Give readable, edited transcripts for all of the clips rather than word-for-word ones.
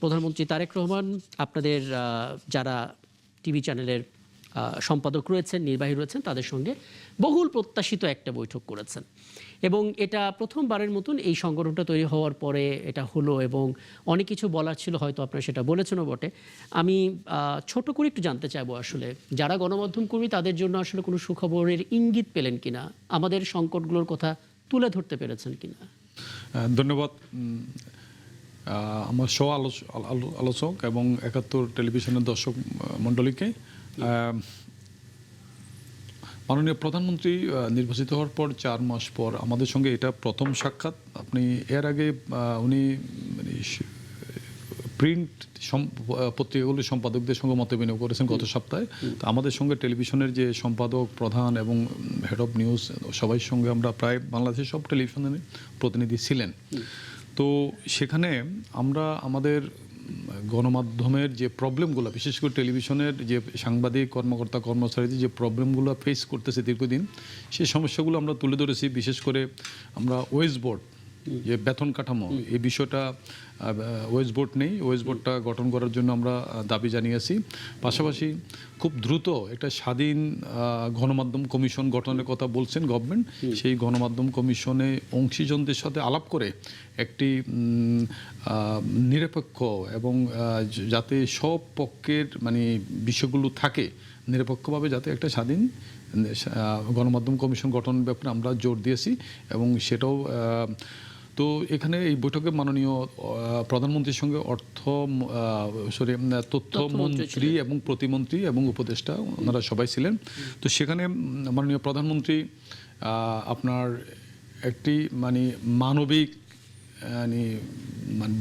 প্রধানমন্ত্রী তারেক রহমান আপনাদের যারা টিভি চ্যানেলের সম্পাদক রয়েছেন, নির্বাহী রয়েছেন, তাদের সঙ্গে বহুল প্রত্যাশিত একটা বৈঠক করেছেন এবং এটা প্রথমবারের মতন এই সংগঠনটা তৈরি হওয়ার পরে এটা হলো এবং অনেক কিছু বলার ছিল, হয়তো আপনারা সেটা বলেছেনও বটে। আমি ছোট করে একটু জানতে চাইবো আসলে যারা গণমাধ্যম কর্মী তাদের জন্য আসলে কোনো সুখবরের ইঙ্গিত পেলেন কিনা, আমাদের সংকটগুলোর কথা তুলে ধরতে পেরেছেন কিনা? ধন্যবাদ আমার সহ আলোচক এবং ৭১ টেলিভিশনের দর্শক মণ্ডলীকে। মাননীয় প্রধানমন্ত্রী নির্বাচিত হওয়ার পর ৪ মাস পর আমাদের সঙ্গে এটা প্রথম সাক্ষাৎ। আপনি এর আগে উনি প্রিন্ট পত্রিকাগুলির সম্পাদকদের সঙ্গে মত বিনিময় করেছেন গত সপ্তাহে। তো আমাদের সঙ্গে টেলিভিশনের যে সম্পাদক প্রধান এবং হেড অফ নিউজ সবাই সঙ্গে আমরা প্রায় বাংলাদেশের সব টেলিভিশনের প্রতিনিধি ছিলেন। তো সেখানে আমরা আমাদের গণমাধ্যমের যে প্রবলেমগুলো, বিশেষ করে টেলিভিশনের যে সাংবাদিক কর্মকর্তা কর্মচারীদের যে প্রবলেমগুলো ফেস করতেছে দীর্ঘদিন, সেই সমস্যাগুলো আমরা তুলে ধরেছি। বিশেষ করে আমরা ওয়েজ বোর্ড যে বেতন কাঠামো, এই বিষয়টা ওয়েজ বোর্ড নেই, ওয়েজ বোর্ডটা গঠন করার জন্য আমরা দাবি জানিয়েছি। পাশাপাশি খুব দ্রুত একটা স্বাধীন গণমাধ্যম কমিশন গঠনের কথা বলছেন গভর্নমেন্ট। সেই গণমাধ্যম কমিশনে অংশীজনদের সাথে আলাপ করে একটি নিরপেক্ষ এবং যাতে সব পক্ষের মানে বিষয়গুলো থাকে নিরপেক্ষভাবে, যাতে একটা স্বাধীন গণমাধ্যম কমিশন গঠনের ব্যাপারে আমরা জোর দিয়েছি এবং সেটাও। তো এখানে এই বৈঠকে মাননীয় প্রধানমন্ত্রীর সঙ্গে তথ্যমন্ত্রী এবং প্রতিমন্ত্রী এবং উপদেষ্টা ওনারা সবাই ছিলেন। তো সেখানে মাননীয় প্রধানমন্ত্রী আপনার একটি মানে মানবিক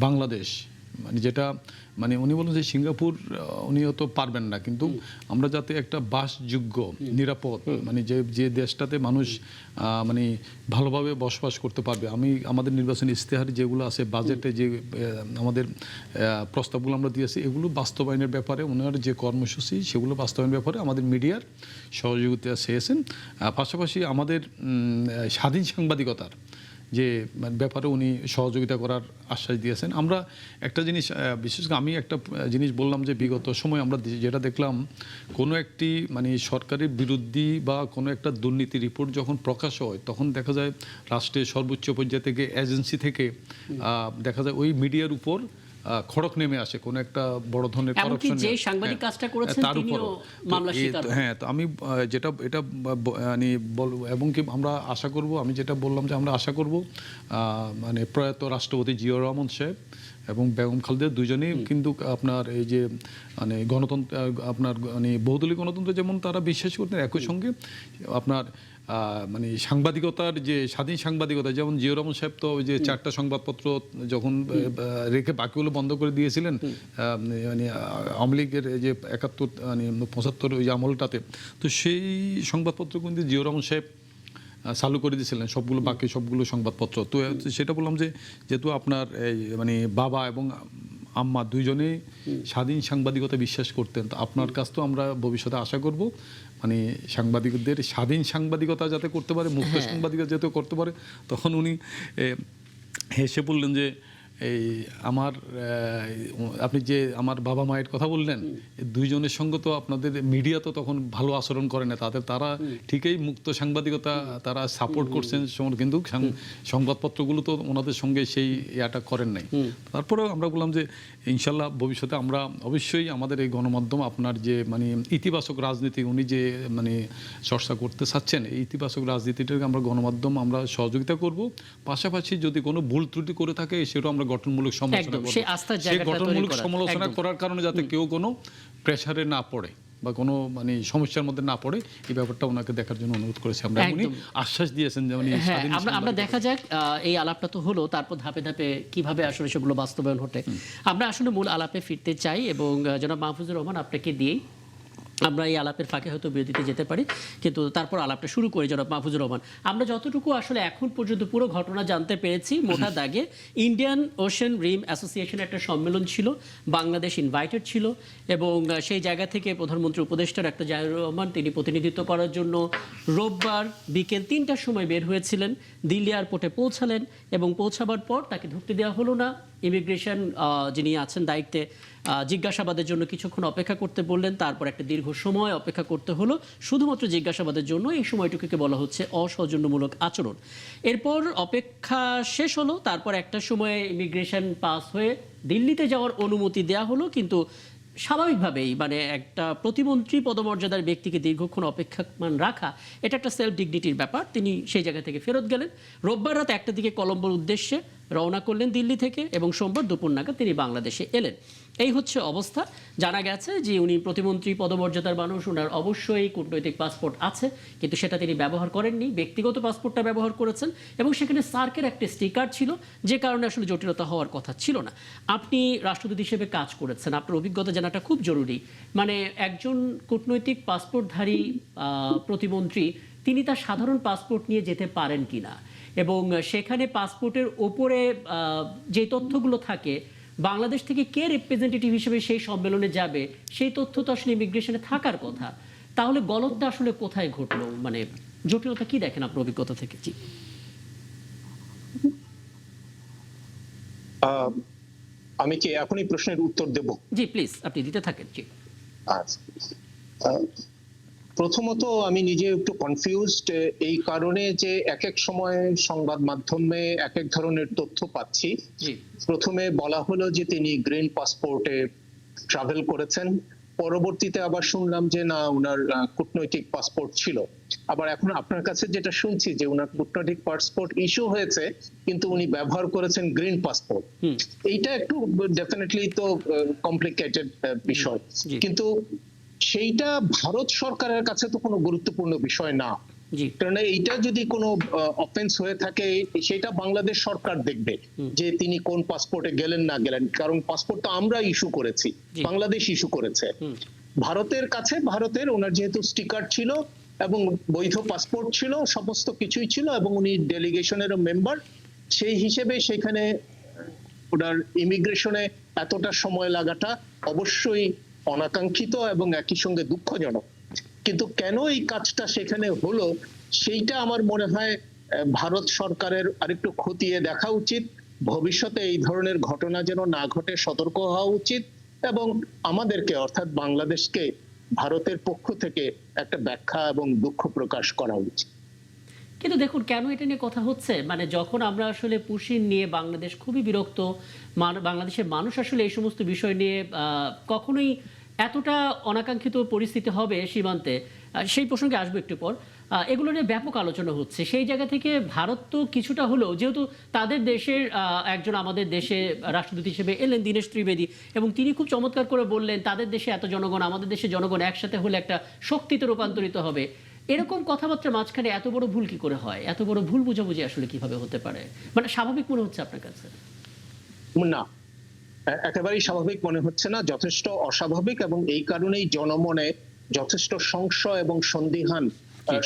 বাংলাদেশ মানে যেটা মানে উনি বলেন যে সিঙ্গাপুর উনিও তো পারবেন না, কিন্তু আমরা যাতে একটা বাসযোগ্য নিরাপদ মানে যে দেশটাতে মানুষ মানে ভালোভাবে বসবাস করতে পারবে। আমাদের নির্বাচনী ইশতেহার যেগুলো আছে, বাজেটে যে আমাদের প্রস্তাবগুলো আমরা দিয়েছি, এগুলো বাস্তবায়নের ব্যাপারে ওনার যে কর্মসূচি সেগুলো বাস্তবায়নের ব্যাপারে আমাদের মিডিয়ার সহযোগিতা চেয়েছেন। পাশাপাশি আমাদের স্বাধীন সাংবাদিকতার যে ব্যাপারে উনি সহযোগিতা করার আশ্বাস দিয়েছেন। আমরা একটা জিনিস বিশেষ করে আমি একটা জিনিস বললাম যে বিগত সময় আমরা যেটা দেখলাম, কোনো একটি মানে সরকারের বিরোধী বা কোনো একটা দুর্নীতি রিপোর্ট যখন প্রকাশ হয় তখন দেখা যায় রাষ্ট্রের সর্বোচ্চ পর্যায় থেকে এজেন্সি থেকে দেখা যায় ওই মিডিয়ার উপর খড়ক নেমে আসে কোনো একটা বড় ধরনের করাপশন, যে সাংবাদিক কাজটা করেছেন তার উপর। হ্যাঁ, তো আমি এটা মানে বলবো এবং কি আমরা আশা করব, আমি যেটা বললাম যে আমরা আশা করব মানে প্রয়াত রাষ্ট্রপতি জিয়াউর রহমান সাহেব এবং বেগম খালেদা দুজনেই কিন্তু আপনার এই যে মানে গণতন্ত্র আপনার মানে বহুদলীয় গণতন্ত্র যেমন তারা বিশ্বাস করতেন, একই সঙ্গে আপনার মানে সাংবাদিকতার যে স্বাধীন সাংবাদিকতা, যেমন জিয়াউর রহমান সাহেব তো ওই যে 4টা সংবাদপত্র যখন রেখে বাকিগুলো বন্ধ করে দিয়েছিলেন মানে আওয়ামী লীগের যে 71 মানে 75 ওই আমলটাতে, তো সেই সংবাদপত্র কিন্তু জিয়াউর রহমান সাহেব চালু করে দিয়েছিলেন সবগুলো, বাকি সবগুলো সংবাদপত্র। তো সেটা বললাম যে যেহেতু আপনার এই মানে বাবা এবং আম্মা দুইজনেই স্বাধীন সাংবাদিকতা বিশ্বাস করতেন, তো আপনার কাছ তো আমরা ভবিষ্যতে আশা করব মানে সাংবাদিকদের স্বাধীন সাংবাদিকতা যাতে করতে পারে, মুক্ত সাংবাদিকতা যাতে করতে পারে। তখন উনি হেসে বললেন যে এই আমার আপনি যে আমার বাবা মায়ের কথা বললেন, দুইজনের সঙ্গে তো আপনাদের মিডিয়া তো তখন ভালো আচরণ করে না, তারা ঠিকই মুক্ত সাংবাদিকতা তারা সাপোর্ট করছেন, কিন্তু সংবাদপত্রগুলো তো ওনাদের সঙ্গে সেই ইয়াটা করেন নাই। তারপরেও আমরা বললাম যে ইনশাল্লাহ ভবিষ্যতে আমরা অবশ্যই আমাদের এই গণমাধ্যম আপনার যে মানে ইতিবাচক রাজনীতি উনি যে মানে চর্চা করতে চাচ্ছেন, এই ইতিবাচক রাজনীতিটাকে আমরা গণমাধ্যম আমরা সহযোগিতা করব। পাশাপাশি যদি কোনো ভুল ত্রুটি করে থাকে সেটাও আমরা গঠনমূলক সমালোচনা করব। সেই গঠনমূলক সমালোচনা করার কারণে যাতে কেউ কোনো প্রেসারে না পড়ে বা কোনো মানে সমস্যার মধ্যে না পড়ে, এই ব্যাপারটা ওনাকে দেখার জন্য অনুরোধ করেছি আমরা। উনি আশ্বাস দিয়েছেন যে আমরা দেখা যাক এই আলাপটা তো হলো, তারপর ধাপে ধাপে কিভাবে আসলে সেগুলো বাস্তবায়ন হতে আমরা আসলে মূল আলাপে ফিরতে চাই এবং জনাব মাহফুজুর রহমান আপনাকে দিয়েই আমরা এই আলাপের ফাঁকে হয়তো বিরতিতে যেতে পারি, কিন্তু তারপর আলাপটা শুরু করি। জনাব মাহফুজুর রহমান, আমরা যতটুকু আসলে এখন পর্যন্ত পুরো ঘটনা জানতে পেরেছি, মোটা দাগে ইন্ডিয়ান ওশেন রিম অ্যাসোসিয়েশন একটা সম্মেলন ছিল, বাংলাদেশ ইনভাইটেড ছিল এবং সেই জায়গা থেকে প্রধানমন্ত্রী উপদেষ্টার একটা জিয়াউর রহমান তিনি প্রতিনিধিত্ব করার জন্য রোববার বিকেল 3টার সময় বের হয়েছিলেন, দিল্লি এয়ারপোর্টে পৌঁছালেন এবং পৌঁছাবার পর তাকে ঢুকতে দেওয়া হলো না। ইমিগ্রেশন যিনি আছেন দায়িত্বে জিজ্ঞাসাবাদের জন্য কিছুক্ষণ অপেক্ষা করতে বললেন, তারপর একটা দীর্ঘ সময় অপেক্ষা করতে হলো শুধুমাত্র জিজ্ঞাসাবাদের জন্য। এই সময়টুকুকে বলা হচ্ছে অসৌজন্যমূলক আচরণ। এরপর অপেক্ষা শেষ হলো, তারপর একটা সময়ে ইমিগ্রেশন পাস হয়ে দিল্লিতে যাওয়ার অনুমতি দেওয়া হলো, কিন্তু স্বাভাবিকভাবেই মানে একটা প্রতিমন্ত্রী পদমর্যাদার ব্যক্তিকে দীর্ঘক্ষণ অপেক্ষমান রাখা এটা একটা সেলফ ডিগনিটির ব্যাপার। তিনি সেই জায়গা থেকে ফেরত গেলেন। রোববার রাত 1টার দিকে কলম্বোর উদ্দেশ্যে রওনা করলেন দিল্লি থেকে এবং সোমবার দুপুর নাগাদ তিনি বাংলাদেশে এলেন। এই হচ্ছে অবস্থা। জানা গেছে যে উনি প্রতিমন্ত্রী পদমর্যাদার মানুষ, ওনার অবশ্যই কূটনৈতিক পাসপোর্ট আছে, কিন্তু সেটা তিনি ব্যবহার করেননি, ব্যক্তিগত পাসপোর্টটা ব্যবহার করেছেন এবং সেখানে সার্কের একটা স্টিকার ছিল, যে কারণে আসলে জটিলতা হওয়ার কথা ছিল না। আপনি রাষ্ট্রদূত হিসেবে কাজ করেছেন, আপনার অভিজ্ঞতা জানাটা খুব জরুরি। মানে একজন কূটনৈতিক পাসপোর্টধারী প্রতিমন্ত্রী তিনি তার সাধারণ পাসপোর্ট নিয়ে যেতে পারেন কিনা, এবং সেখানে পাসপোর্টের ওপরে যে তথ্যগুলো থাকে বাংলাদেশ থেকে কে রিপ্রেজেন্টেটিভ হিসেবে সেই সম্মেলনে যাবে, সেই তথ্য তো আসলে ইমিগ্রেশনে থাকার কথা। তাহলে গলতটা আসলে কোথায় ঘটলো, মানে জটিলতা কি দেখেন আপনার অভিজ্ঞতা থেকে? জি আমি কি এখনই প্রশ্নের উত্তর দেব? জি প্লিজ আপনি দিতে থাকেন। জি আচ্ছা, প্রথমত আমি নিজে একটু কনফিউজড এই কারণে যে এক এক সময় সংবাদ মাধ্যমে এক এক ধরনের তথ্য পাচ্ছি। জি প্রথমে বলা হলো যে তিনি গ্রিন পাসপোর্টে ট্রাভেল করেছেন, পরবর্তীতে আবার শুনলাম যে না, উনার কূটনৈতিক পাসপোর্ট ছিল। আবার এখন আপনার কাছে যেটা শুনছি যে উনার কূটনৈতিক পাসপোর্ট ইস্যু হয়েছে কিন্তু উনি ব্যবহার করেছেন গ্রিন পাসপোর্ট। এইটা একটু ডেফিনেটলি তো কমপ্লিকেটেড বিষয়, কিন্তু সেইটা ভারত সরকারের কাছে তো কোনো গুরুত্বপূর্ণ বিষয় না। কারণ এইটা যদি কোনো অফেন্স হয়ে থাকে সেটা বাংলাদেশ সরকার দেখবে যে তিনি কোন পাসপোর্টে গেলেন না গেলেন, কারণ পাসপোর্ট তো আমরা ইস্যু করেছি, বাংলাদেশ ইস্যু করেছে। ভারতের কাছে ভারতের ওনার যেহেতু স্টিকার ছিল এবং বৈধ পাসপোর্ট ছিল, সমস্ত কিছুই ছিল, এবং উনি ডেলিগেশনেরও মেম্বার, সেই হিসেবে সেখানে ওনার ইমিগ্রেশনে এতটা সময় লাগাটা অবশ্যই অনাকাঙ্ক্ষিত এবং একই সঙ্গে দুঃখজনক। কিন্তু কেন এই কাজটা সেখানে হলো সেইটা আমার মনে হয় ভারত সরকারের আরেকটু খতিয়ে দেখা উচিত। ভবিষ্যতে এই ধরনের ঘটনা যেন না ঘটে সতর্ক হওয়া উচিত, এবং আমাদেরকে অর্থাৎ বাংলাদেশকে ভারতের পক্ষ থেকে একটা ব্যাখ্যা এবং দুঃখ প্রকাশ করা উচিত। কিন্তু দেখুন কেন এটা নিয়ে কথা হচ্ছে, মানে যখন আমরা আসলে পুশিন নিয়ে বাংলাদেশ খুবই বিরক্ত, বাংলাদেশের মানুষ আসলে এই সমস্ত বিষয় নিয়ে কখনোই এতটা অনাকাঙ্ক্ষিত পরিস্থিতি হবে সীমান্তে, সেই প্রসঙ্গে আসবো একটু পর, এগুলো নিয়ে ব্যাপক আলোচনা হচ্ছে। সেই জায়গা থেকে ভারত তো কিছুটা হলেও, যেহেতু তাদের দেশের একজন আমাদের দেশে রাষ্ট্রদূত হিসেবে এলেন দীনেশ ত্রিবেদী, এবং তিনি খুব চমৎকার করে বললেন তাদের দেশে এত জনগণ, আমাদের দেশে জনগণ একসাথে হলে একটা শক্তিতে রূপান্তরিত হবে। এরকম কথাবার্তার মাঝখানে এত বড় ভুল কি করে হয়? এত বড় ভুল বুঝাবুঝি আসলে কিভাবে হতে পারে? মানে স্বাভাবিক মনে হচ্ছে আপনার কাছে? না, একেবারেই স্বাভাবিক মনে হচ্ছে না, যথেষ্ট অস্বাভাবিক, এবং এই কারণেই জনমনে যথেষ্ট সংশয় এবং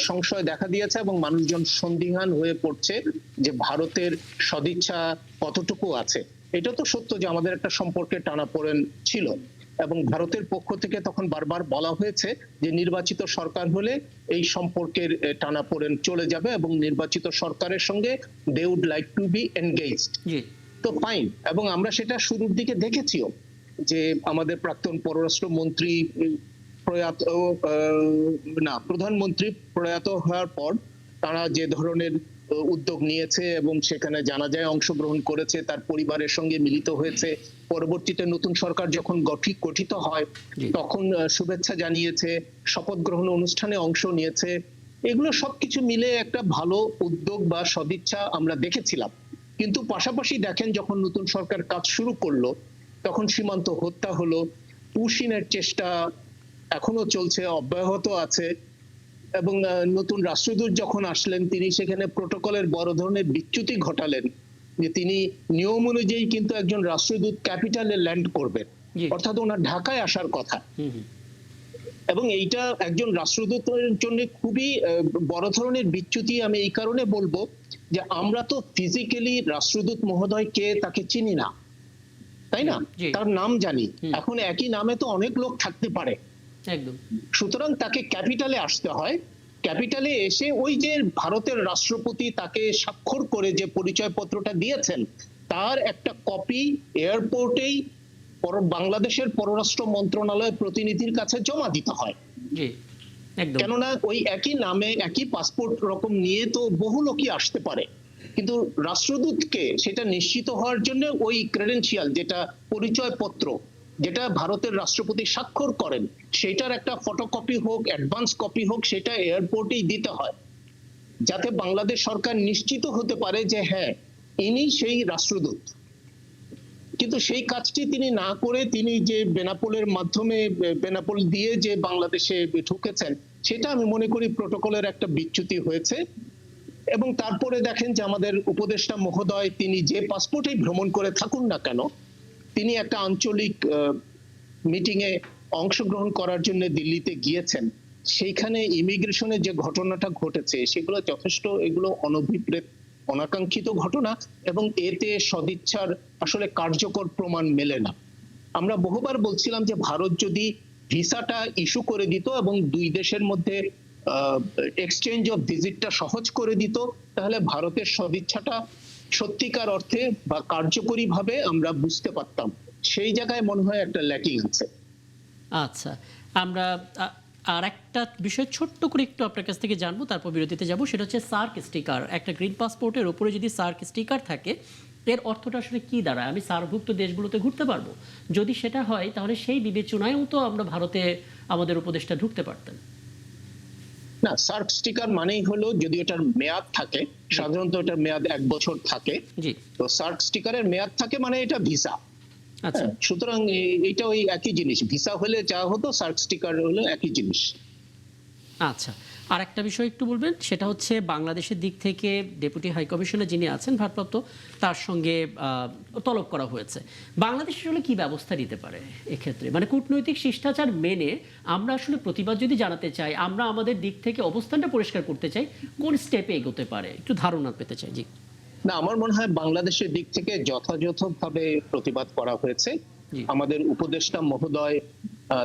সংশয় দেখা দিয়েছে, এবং মানুষজন সন্দিহান হয়ে পড়ছে যে ভারতের সদিচ্ছা কতটুকু আছে। এটা তো সত্য যে আমাদের একটা সম্পর্কে টানাপোড়েন ছিল, এবং ভারতের পক্ষ থেকে তখন বারবার বলা হয়েছে যে নির্বাচিত সরকার হলে এই সম্পর্কের টানাপোড়েন চলে যাবে এবং নির্বাচিত সরকারের সঙ্গে they would like to be engaged. তো ফাইন, এবং আমরা সেটা শুরুর দিকে দেখেছিও যে আমাদের প্রাক্তন পররাষ্ট্রমন্ত্রী প্রধানমন্ত্রী প্রয়াত হওয়ার পর তারা যে ধরনের উদ্যোগ নিয়েছে এবং সেখানে জানা যায় অংশগ্রহণ করেছে, তার পরিবারের সঙ্গে মিলিত হয়েছে, পরবর্তীতে নতুন সরকার যখন গঠিত হয় তখন শুভেচ্ছা জানিয়েছে, শপথ গ্রহণ অনুষ্ঠানে অংশ নিয়েছে, এগুলো সবকিছু মিলে একটা ভালো উদ্যোগ বা সদিচ্ছা আমরা দেখেছিলাম। কিন্তু পাশাপাশি দেখেন যখন নতুন সরকার কাজ শুরু করলো তখন সীমান্ত হত্যা হলো, পুশিনের চেষ্টা এখনো চলছে, অব্যাহত আছে, এবং নতুন রাষ্ট্রদূত যখন আসলেন তিনি সেখানে প্রোটোকলের বড় ধরনের বিচ্যুতি ঘটালেন, যে তিনি নিয়ম অনুযায়ী কিন্তু একজন রাষ্ট্রদূত ক্যাপিটালে ল্যান্ড করবেন, অর্থাৎ ওনার ঢাকায় আসার কথা। এবং এইটা একজন রাষ্ট্রদূতের জন্য খুবই বড় ধরনের বিচ্যুতি। আমি এই কারণে বলবো যে আমরা তো ফিজিক্যালি রাষ্ট্রদূত মহোদয় কে তাকে চিনি না, তাই না? তার নাম জানি, এখন একই নামে তো অনেক লোক থাকতে পারে, সুতরাং তাকে ক্যাপিটালে আসতে হয়। ক্যাপিটালে এসে ওই যে ভারতের রাষ্ট্রপতি তাকে স্বাক্ষর করে যে পরিচয় পত্রটা দিয়েছেন তার একটা কপি এয়ারপোর্টেই বাংলাদেশের পররাষ্ট্র মন্ত্রণালয়ের প্রতিনিধির কাছে জমা দিতে হয়। জি, একদম। কেননা ওই একই নামে একই পাসপোর্ট রকম নিয়ে তো বহু লোকই আসতে পারে, কিন্তু রাষ্ট্রদূতকে সেটা নিশ্চিত হওয়ার জন্য ওই ক্রেডেনশিয়াল, যেটা পরিচয়পত্র, যেটা ভারতের রাষ্ট্রপতি স্বাক্ষর করেন, সেটার একটা ফটোকপি হোক, অ্যাডভান্স কপি হোক, সেটা এয়ারপোর্টেই দিতে হয়, যাতে বাংলাদেশ সরকার নিশ্চিত হতে পারে যে হ্যাঁ, ইনি সেই রাষ্ট্রদূত। কিন্তু সেই কাজটি তিনি না করে তিনি যে বেনাপোলের মাধ্যমে, বেনাপোল দিয়ে যে বাংলাদেশে ঢুকেছেন, সেটা আমি মনে করি প্রোটোকলের একটা বিচ্যুতি হয়েছে। এবং তারপরে দেখেন যে আমাদের উপদেষ্টা মহোদয়, তিনি যে পাসপোর্টেই ভ্রমণ করে থাকুন না কেন, তিনি একটা আঞ্চলিক মিটিং এ অংশগ্রহণ করার জন্য দিল্লিতে গিয়েছেন। সেইখানে ইমিগ্রেশনের যে ঘটনাটা ঘটেছে, সেগুলো যথেষ্ট, এগুলো অনভিপ্রেত, অনাকাঙ্ক্ষিত ঘটনা, এবং এতে সদিচ্ছার আসলে কার্যকর প্রমাণ মেলে না। আমরা বহুবার বলছিলাম যে ভারত যদি ভিসাটা ইস্যু করে দিত এবং দুই দেশের মধ্যে এক্সচেঞ্জ অফ ভিজিটটা সহজ করে দিত, তাহলে ভারতের সদিচ্ছাটা সত্যিকার অর্থে বা কার্যকরী ভাবে আমরা বুঝতে পারতাম। সেই জায়গায় মনে হয় একটা ল্যাকিং আছে। আচ্ছা, আমরা আর একটা বিষয় ছোট্ট করে একটু আপনার কাছ থেকে জানবো, তারপর বিরতিতে যাব। সেটা হচ্ছে সার্ক স্টিকার। একটা গ্রিন পাসপোর্টের উপরে যদি সার্ক স্টিকার থাকে, এর অর্থটা আসলে কি দাঁড়ায়? আমি সার্কভুক্ত দেশগুলোতে ঘুরতে পারবো? যদি সেটা হয়, তাহলে সেই বিবেচনায়ও তো আমরা ভারতে আমাদের উপদেশটা ঢুকতে পারতেন। না, সার্ক স্টিকার মানেই হলো, যদি এটার মেয়াদ থাকে, সাধারণত এটার মেয়াদ 1 বছর থাকে, জি, তো সার্ক স্টিকারের মেয়াদ থাকে মানে এটা ভিসা। আচ্ছা, সুতরাং এটা ওই একই জিনিস, ভিসা হলে যা হতো সার্ক স্টিকার হলো একই জিনিস। আচ্ছা। আর একটা বিষয় একটু বলবেন, সেটা হচ্ছে বাংলাদেশের দিক থেকে ডেপুটি হাই কমিশনার যিনি আছেন ভারপ্রাপ্ত, তার সঙ্গে তলব করা হয়েছে। বাংলাদেশ আসলে কি ব্যবস্থা নিতে পারে এক্ষেত্রে? মানে কূটনৈতিক শিষ্টাচার মেনে আমরা আসলে প্রতিবাদ যদি জানাতে চাই, আমরা আমাদের দিক থেকে অবস্থানটা পরিষ্কার করতে চাই, কোন স্টেপে এগোতে পারে একটু ধারণা পেতে চাই। জি। না, আমার মনে হয় বাংলাদেশের দিক থেকে যথাযথভাবে প্রতিবাদ করা হয়েছে। জি। আমাদের উপদেষ্টা মহোদয়,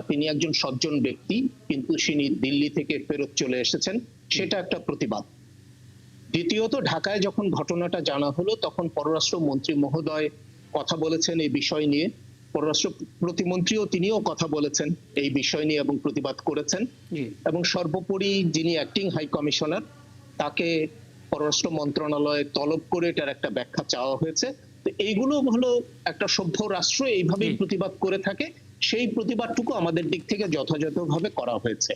তিনি একজন সজ্জন ব্যক্তি, কিন্তু তিনি দিল্লি থেকে ফেরত চলে এসেছেন, সেটা একটা প্রতিবাদ। দ্বিতীয়ত, ঢাকায় যখন ঘটনাটা জানা হলো, তখন পররাষ্ট্র মন্ত্রী মহোদয় কথা বলেছেন এই বিষয় নিয়ে, পররাষ্ট্র প্রতিমন্ত্রীও তিনিও কথা বলেছেন এই বিষয় নিয়ে এবং প্রতিবাদ করেছেন। জি। এবং সর্বোপরি যিনি অ্যাক্টিং হাই কমিশনার, তাকে পররাষ্ট্র মন্ত্রণালয়ে তলব করে এটার একটা ব্যাখ্যা চাওয়া হয়েছে। তো এইগুলো হলো, একটা সভ্য রাষ্ট্র এইভাবেই প্রতিবাদ করে থাকে, সেই প্রতিবাদটুকু আমাদের দিক থেকে যথাযথভাবে করা হয়েছে।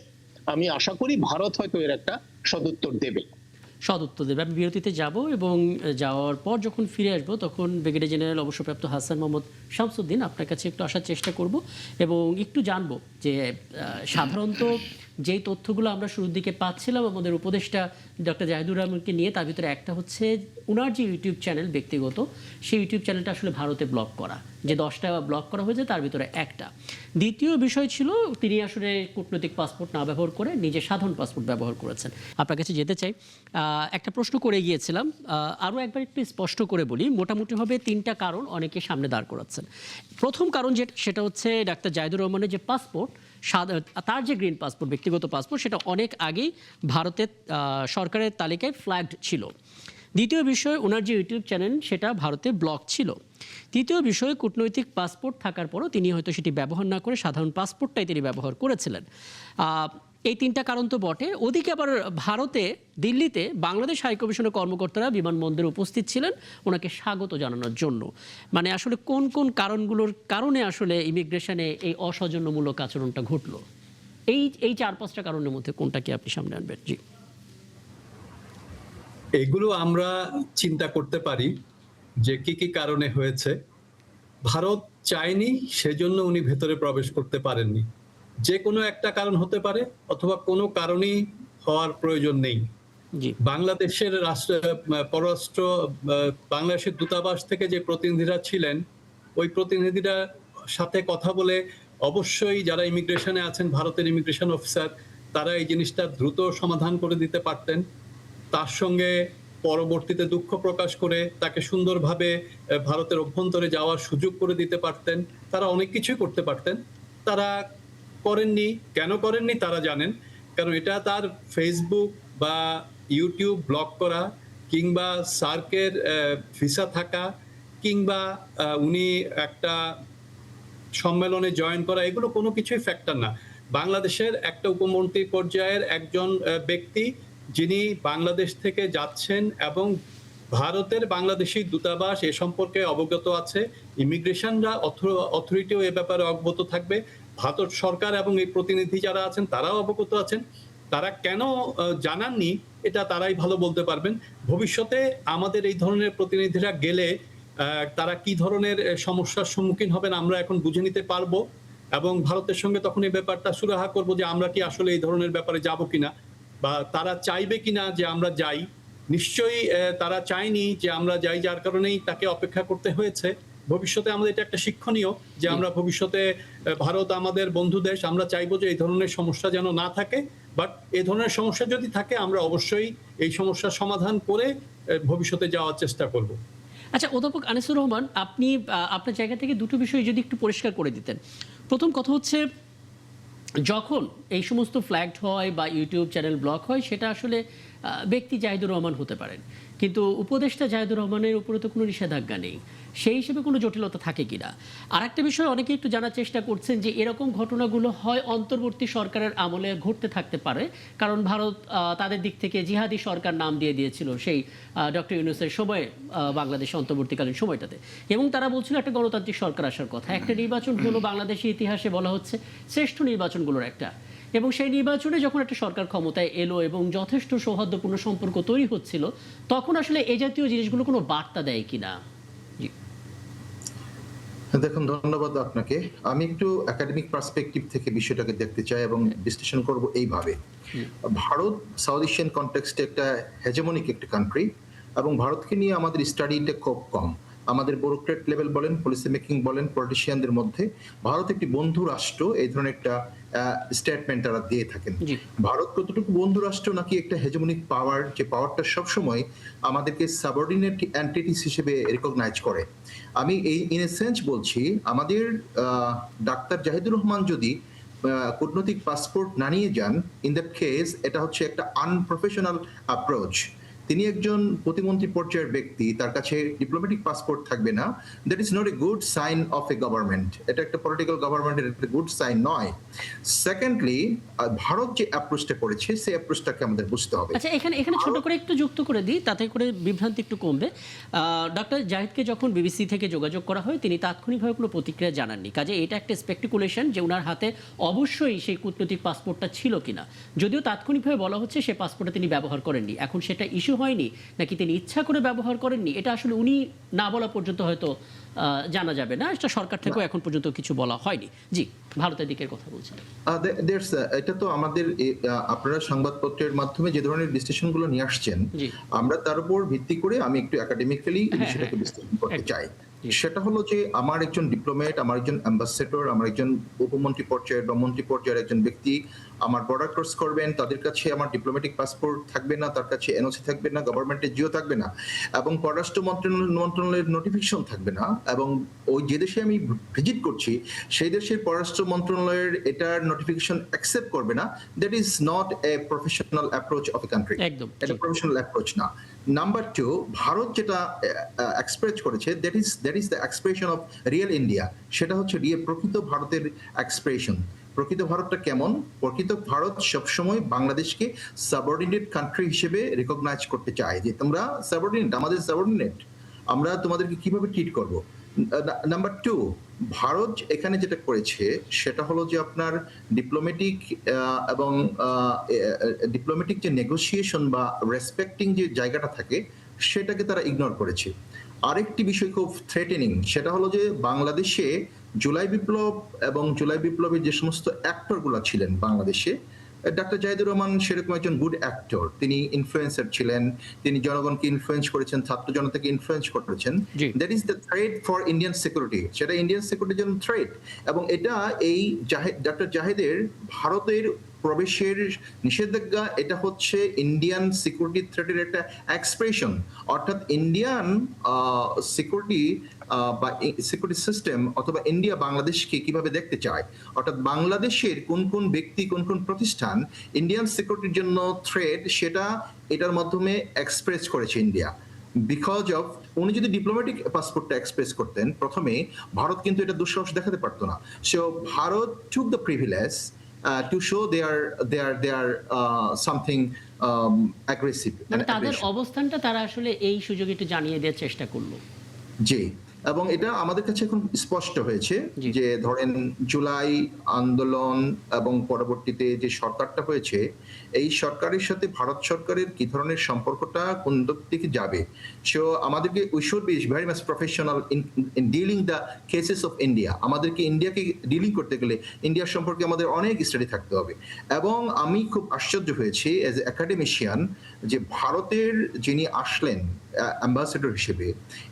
আমি আশা করি ভারত হয়তো এর একটা সদুত্তর দেবে। সদুত্তর দেবে। আমি বিরতিতে যাব এবং যাওয়ার পর যখন ফিরে আসবো, তখন ব্রিগেডিয়ার জেনারেল অবসরপ্রাপ্ত হাসান মোহাম্মদ শামসুদ্দিন আপনার কাছে একটু আসার চেষ্টা করব এবং একটু জানবো যে সাধারণত যেই তথ্যগুলো আমরা শুরুর দিকে পাচ্ছিলাম আমাদের উপদেষ্টা ডক্টর জাহিদুর রহমানকে নিয়ে, তার ভিতরে একটা হচ্ছে ওনার যে ইউটিউব চ্যানেল ব্যক্তিগত, সেই ইউটিউব চ্যানেলটা আসলে ভারতে ব্লক করা, যে 10টা ব্লক করা হয়েছে তার ভিতরে একটা। দ্বিতীয় বিষয় ছিল তিনি আসলে কূটনৈতিক পাসপোর্ট না ব্যবহার করে নিজের সাধারণ পাসপোর্ট ব্যবহার করেছেন। আপনার কাছে যেতে চাই, একটা প্রশ্ন করে গিয়েছিলাম, আরও একবার একটু স্পষ্ট করে বলি। মোটামুটিভাবে 3টা কারণ অনেকে সামনে দাঁড় করাচ্ছেন। প্রথম কারণ যেটা, সেটা হচ্ছে ডাক্তার জাহিদুর রহমানের যে পাসপোর্ট, তার যে গ্রিন পাসপোর্ট, ব্যক্তিগত পাসপোর্ট, সেটা অনেক আগেই ভারতের সরকারের তালিকায় ফ্ল্যাগড ছিল। দ্বিতীয় বিষয়, ওনার যে ইউটিউব চ্যানেল সেটা ভারতে ব্লক ছিল। তৃতীয় বিষয়, কূটনৈতিক পাসপোর্ট থাকার পরও তিনি হয়তো সেটি ব্যবহার না করে সাধারণ পাসপোর্টটাই তিনি ব্যবহার করেছিলেন। এই 3টা কারণ তো বটে। ওদিকে আবার ভারতে, দিল্লিতে বাংলাদেশ হাইকমিশনের কর্মকর্তারা বিমানবন্দরে উপস্থিত ছিলেন ওনাকে স্বাগত জানানোর জন্য। মানে আসলে কোন কোন কারণগুলোর কারণে আসলে ইমিগ্রেশনে এই অসৌজন্যমূলক আচরণটা ঘটলো? এই 4-5টা কারণের মধ্যে কোনটা কি আপনি সামনে আনবেন? জি। এগুলো আমরা চিন্তা করতে পারি যে কি কি কারণে হয়েছে। ভারত চায়নি, সেজন্য উনি ভেতরে প্রবেশ করতে পারেননি। যে কোনো একটা কারণ হতে পারে, অথবা কোনো কারণেই হওয়ার প্রয়োজন নেই। জি। বাংলাদেশের পররাষ্ট্র, বাংলাদেশের দূতাবাস থেকে যে প্রতিনিধিরা ছিলেন, ওই প্রতিনিধিরা সাথে কথা বলে অবশ্যই যারা ইমিগ্রেশনে আছেন, ভারতের ইমিগ্রেশন অফিসার, তারা এই জিনিসটা দ্রুত সমাধান করে দিতে পারতেন। তার সঙ্গে পরবর্তীতে দুঃখ প্রকাশ করে তাকে সুন্দরভাবে ভারতের অভ্যন্তরে যাওয়ার সুযোগ করে দিতে পারতেন। তারা অনেক কিছুই করতে পারতেন। তারা করেননি। কেন করেননি তারা জানেন, কারণ এটা তার ফেসবুক বা ইউটিউব ব্লক করা, কিংবা সার্কের ভিসা থাকা, কিংবা উনি একটা সম্মেলনে জয়েন করা, এগুলো কোনো কিছুই ফ্যাক্টর না। বাংলাদেশের একটা উপমন্ত্রী পর্যায়ের একজন ব্যক্তি যিনি বাংলাদেশ থেকে যাচ্ছেন এবং ভারতের বাংলাদেশি দূতাবাস এ সম্পর্কে অবগত আছে, ইমিগ্রেশনরা অথরিটিও এ ব্যাপারে অবগত থাকবে, ভারত সরকার এবং এই প্রতিনিধি যারা আছেন তারাও অবগত আছেন। তারা কেন জানাননি এটা তারাই ভালো বলতে পারবেন। ভবিষ্যতে আমাদের এই ধরনের প্রতিনিধিরা গেলে তারা কি ধরনের সমস্যার সম্মুখীন হবেন আমরা এখন বুঝে নিতে পারবো, এবং ভারতের সঙ্গে তখন এই ব্যাপারটা সুরাহা করবো যে আমরা কি আসলে এই ধরনের ব্যাপারে যাব কিনা, বা তারা চাইবে কিনা যে আমরা যাই। নিশ্চয়ই তারা চায়নি যে আমরা যাই, যার কারণেই তাকে অপেক্ষা করতে হয়েছে। ভবিষ্যতে আমাদের এটা একটা শিক্ষণীয় যে আমরা ভবিষ্যতে, ভারত আমাদের বন্ধু দেশ, আমরা চাইবো যে এই ধরনের সমস্যা যেন না থাকে, বাট এই ধরনের সমস্যা যদি থাকে আমরা অবশ্যই এই সমস্যার সমাধান করে ভবিষ্যতে যাওয়ার চেষ্টা করব। আচ্ছা, অধ্যাপক আনিসুর রহমান, আপনি আপনার জায়গা থেকে দুটো বিষয় যদি একটু পরিষ্কার করে দিতেন। প্রথম কথা হচ্ছে, যখন এই সমস্ত ফ্ল্যাগড হয় বা ইউটিউব চ্যানেল ব্লক হয়, সেটা আসলে ব্যক্তি জাহিদুর রহমান হতে পারেন, কিন্তু উপদেষ্টা জাহিদুর রহমানের উপরে তো কোনো নিষেধাজ্ঞা নেই। সেই হিসেবে কোনো জটিলতা থাকে কিনা। আর একটা বিষয় অনেকে একটু জানার চেষ্টা করছেন যে এরকম ঘটনাগুলো হয় অন্তর্বর্তী সরকারের আমলে ঘটতে থাকতে পারে, কারণ ভারত তাদের দিক থেকে জিহাদি সরকার নাম দিয়ে দিয়েছিল সেই ডক্টর ইউনূসের সময়ে, বাংলাদেশে অন্তর্বর্তীকালীন সময়টাতে, এবং তারা বলছিল একটা গণতান্ত্রিক সরকার আসার কথা। একটা নির্বাচন হলো বাংলাদেশের ইতিহাসে বলা হচ্ছে শ্রেষ্ঠ নির্বাচনগুলোর একটা, এবং সেই নির্বাচনে যখন একটা সরকার ক্ষমতায় এলো এবং যথেষ্ট সৌহার্দ্যপূর্ণ সম্পর্ক তৈরি হচ্ছিল, তখন আসলে এই জাতীয় জিনিসগুলো কোনো বার্তা দেয় কিনা? দেখুন, ধন্যবাদ আপনাকে। আমি একটু একাডেমিক পার্সপেক্টিভ থেকে বিষয়টাকে দেখতে চাই এবং বিশ্লেষণ করব এইভাবে। ভারত সাউথ এশিয়ান কনটেক্সটে একটা হেজেমনিক একটা কান্ট্রি, এবং ভারতকে নিয়ে আমাদের স্টাডিটা খুব কম। আমাদের ব্যুরোক্রেট লেভেল বলেন, পলিসি মেকিং বলেন, পলিটিশিয়ানদের মধ্যে ভারত একটি বন্ধু রাষ্ট্র এই ধরনের একটা স্টেটমেন্ট তারা দিয়ে থাকেন। ভারত কতটুকু বন্ধু রাষ্ট্র নাকি একটা হেজেমনিক পাওয়ার, যে পাওয়ারটা সবসময় আমাদেরকে সাবঅর্ডিনেট এন্টিটিস হিসেবে রিকগনাইজ করে। আমি এই ইন এ সেন্স বলছি, আমাদের ডাক্তার জাহিদুর রহমান যদি কূটনৈতিক পাসপোর্ট না নিয়ে যান, ইন দ্যাট কেস এটা হচ্ছে একটা আনপ্রফেশনাল অ্যাপ্রোচ। তিনি একজন প্রতিমন্ত্রী পর্যায়ের ব্যক্তি, তার কাছে ডিপ্লোম্যাটিক পাসপোর্ট থাকবে না। That is not a good sign of a government. এটা একটা পলিটিক্যাল গভর্নমেন্টের একটা গুড সাইন নয়। সেকেন্ডলি, ভারত যে অ্যাপ্রোচটা করেছে সেই অ্যাপ্রোচটাকে আমাদের বুঝতে হবে। আচ্ছা, এখানে ছোট করে একটু যুক্ত করে দিই, তাতে করে বিভ্রান্তি একটু কমবে। ডক্টর জাহিদকে যখন বিবিসি থেকে যোগাযোগ করা হয়, তিনি তাৎক্ষণিকভাবে কোনো প্রতিক্রিয়া জানাননি। কাজে এটা একটা স্পেকুলেশন যে ওনার হাতে অবশ্যই সেই কূটনৈতিক পাসপোর্টটা ছিল কিনা, যদিও তাৎক্ষণিকভাবে বলা হচ্ছে সে পাসপোর্টটা তিনি ব্যবহার করেননি। এখন সেটা ইস্যু হয়নি নাকি তিনি ইচ্ছা করে ব্যবহার করেননি, এটা আসলে উনি না বলা পর্যন্ত হয়তো জানা যাবে না। এটা সরকার থেকেও এখন পর্যন্ত কিছু বলা হয়নি। জি, ভারতের দিকের কথা বলছিলেন। এটা তো আমাদের, আপনারা সংবাদপত্রের মাধ্যমে যে ধরনের বিশ্লেষণগুলো নিয়ে আসছেন, আমরা তার উপর ভিত্তি করে আমি একটু একাডেমিক্যালি বিষয়টাকে বিশ্লেষণ করতে চাই। সেটা হলো যে আমার একজন ডিপ্লোম্যাট, আমার একজন অ্যাম্বাসেডর, আমার একজন উপমন্ত্রী পর্যায়ের বা মন্ত্রী পর্যায়ের একজন ব্যক্তি আমার বর্ডার ক্রস করবেন, তাদের কাছে আমার ডিপ্লোম্যাটিক পাসপোর্ট থাকবে না, তার কাছে এনওসি থাকবে না, গভর্নমেন্টের জিও থাকবে না, এবং পররাষ্ট্র মন্ত্রণালয়ের নোটিফিকেশন থাকবে না, এবং ওই যে দেশে আমি ভিজিট করছি সেই দেশের পররাষ্ট্র মন্ত্রণালয়ের এটার নোটিফিকেশন অ্যাকসেপ্ট করবে না। That is not a professional approach of a country. এটা প্রফেশনাল অ্যাপ্রোচ না। নাম্বার টু, ভারত যেটা এক্সপ্রেস করেছে, that is the expression of real India. সেটা হচ্ছে প্রকৃত ভারতের এক্সপ্রেশন। প্রকৃত ভারতটা কেমন? প্রকৃত ভারত সবসময় বাংলাদেশকে সাবঅর্ডিনেট কান্ট্রি হিসেবে রিকগনাইজ করতে চায়, যে তোমরা সাবঅর্ডিনেট, আমাদের সাবঅর্ডিনেট, আমরা তোমাদেরকে কিভাবে ট্রিট করব। নাম্বার টু, ভারত এখানে যেটা করেছে সেটা হলো যে আপনার ডিপ্লোম্যাটিক এবং ডিপ্লোম্যাটিক যে নেগোসিয়েশন বা রেসপেক্টিং যে জায়গাটা থাকে সেটাকে তারা ইগনোর করেছে। আরেকটি বিষয় খুব থ্রেটেনিং, সেটা হলো যে বাংলাদেশে জুলাই বিপ্লব এবং জুলাই বিপ্লবের যে সমস্ত অ্যাক্টরগুলো ছিলেন বাংলাদেশে, ডাক্তার জাহিদুর রহমান সেরকম একজন গুড অ্যাক্টর। তিনি ইনফ্লুয়েন্সার ছিলেন, তিনি জনগণকে ইনফ্লুয়েন্স করেছেন, ছাত্র জনতাকে ইনফ্লুয়েন্স করেছেন। That is the threat for Indian security. সেটা ইন্ডিয়ান সিকিউরিটির জন্য থ্রেট, এবং এটা এই ডাক্তার জাহিদের ভারতের প্রবেশের নিষেধাজ্ঞা, এটা হচ্ছে ইন্ডিয়ান সিকিউরিটি থ্রেটের একটা এক্সপ্রেশন। অর্থাৎ ইন্ডিয়ান সিকিউরিটি বা সিকিউরিটি সিস্টেম অথবা ইন্ডিয়া বাংলাদেশকে কিভাবে দেখতে চায়, অর্থাৎ বাংলাদেশের কোন কোন ব্যক্তি, কোন কোন প্রতিষ্ঠান ইন্ডিয়ান সিকিউরিটির জন্য থ্রেট, সেটা এটার মাধ্যমে এক্সপ্রেস করেছে ইন্ডিয়া। বিকজ অফ উনি যদি ডিপ্লোম্যাটিক পাসপোর্টটা এক্সপ্রেস করতেন প্রথমে, ভারত কিন্তু এটা দুঃসাহস দেখাতে পারতো না। So Bharat took the privilege to show they are something aggressive and মানে তাদের aggression. অবস্থানটা তারা আসলে এই সুযোগে একটু জানিয়ে দেওয়ার চেষ্টা করলো। জি, এবং এটা আমাদের কাছে এখন স্পষ্ট হয়েছে জি। যে ধরেন জুলাই আন্দোলন এবং পরবর্তীতে যে সরকারটা হয়েছে, এই সরকারের সাথে ভারত সরকারের কি ধরনের সম্পর্কটা কোন দিকে যাবে। সো আমাদেরকে we should be very much professional in dealing the cases of India. আমাদেরকে ইন্ডিয়াকে ডিলিং করতে গেলে ইন্ডিয়ার সম্পর্কে আমাদের অনেক স্টাডি থাকতে হবে। এবং আমি খুব আশ্চর্য হয়েছি এজ এ একাডেমিশিয়ান যে ভারতের যিনি আসলেন অ্যাম্বাসেডর হিসেবে,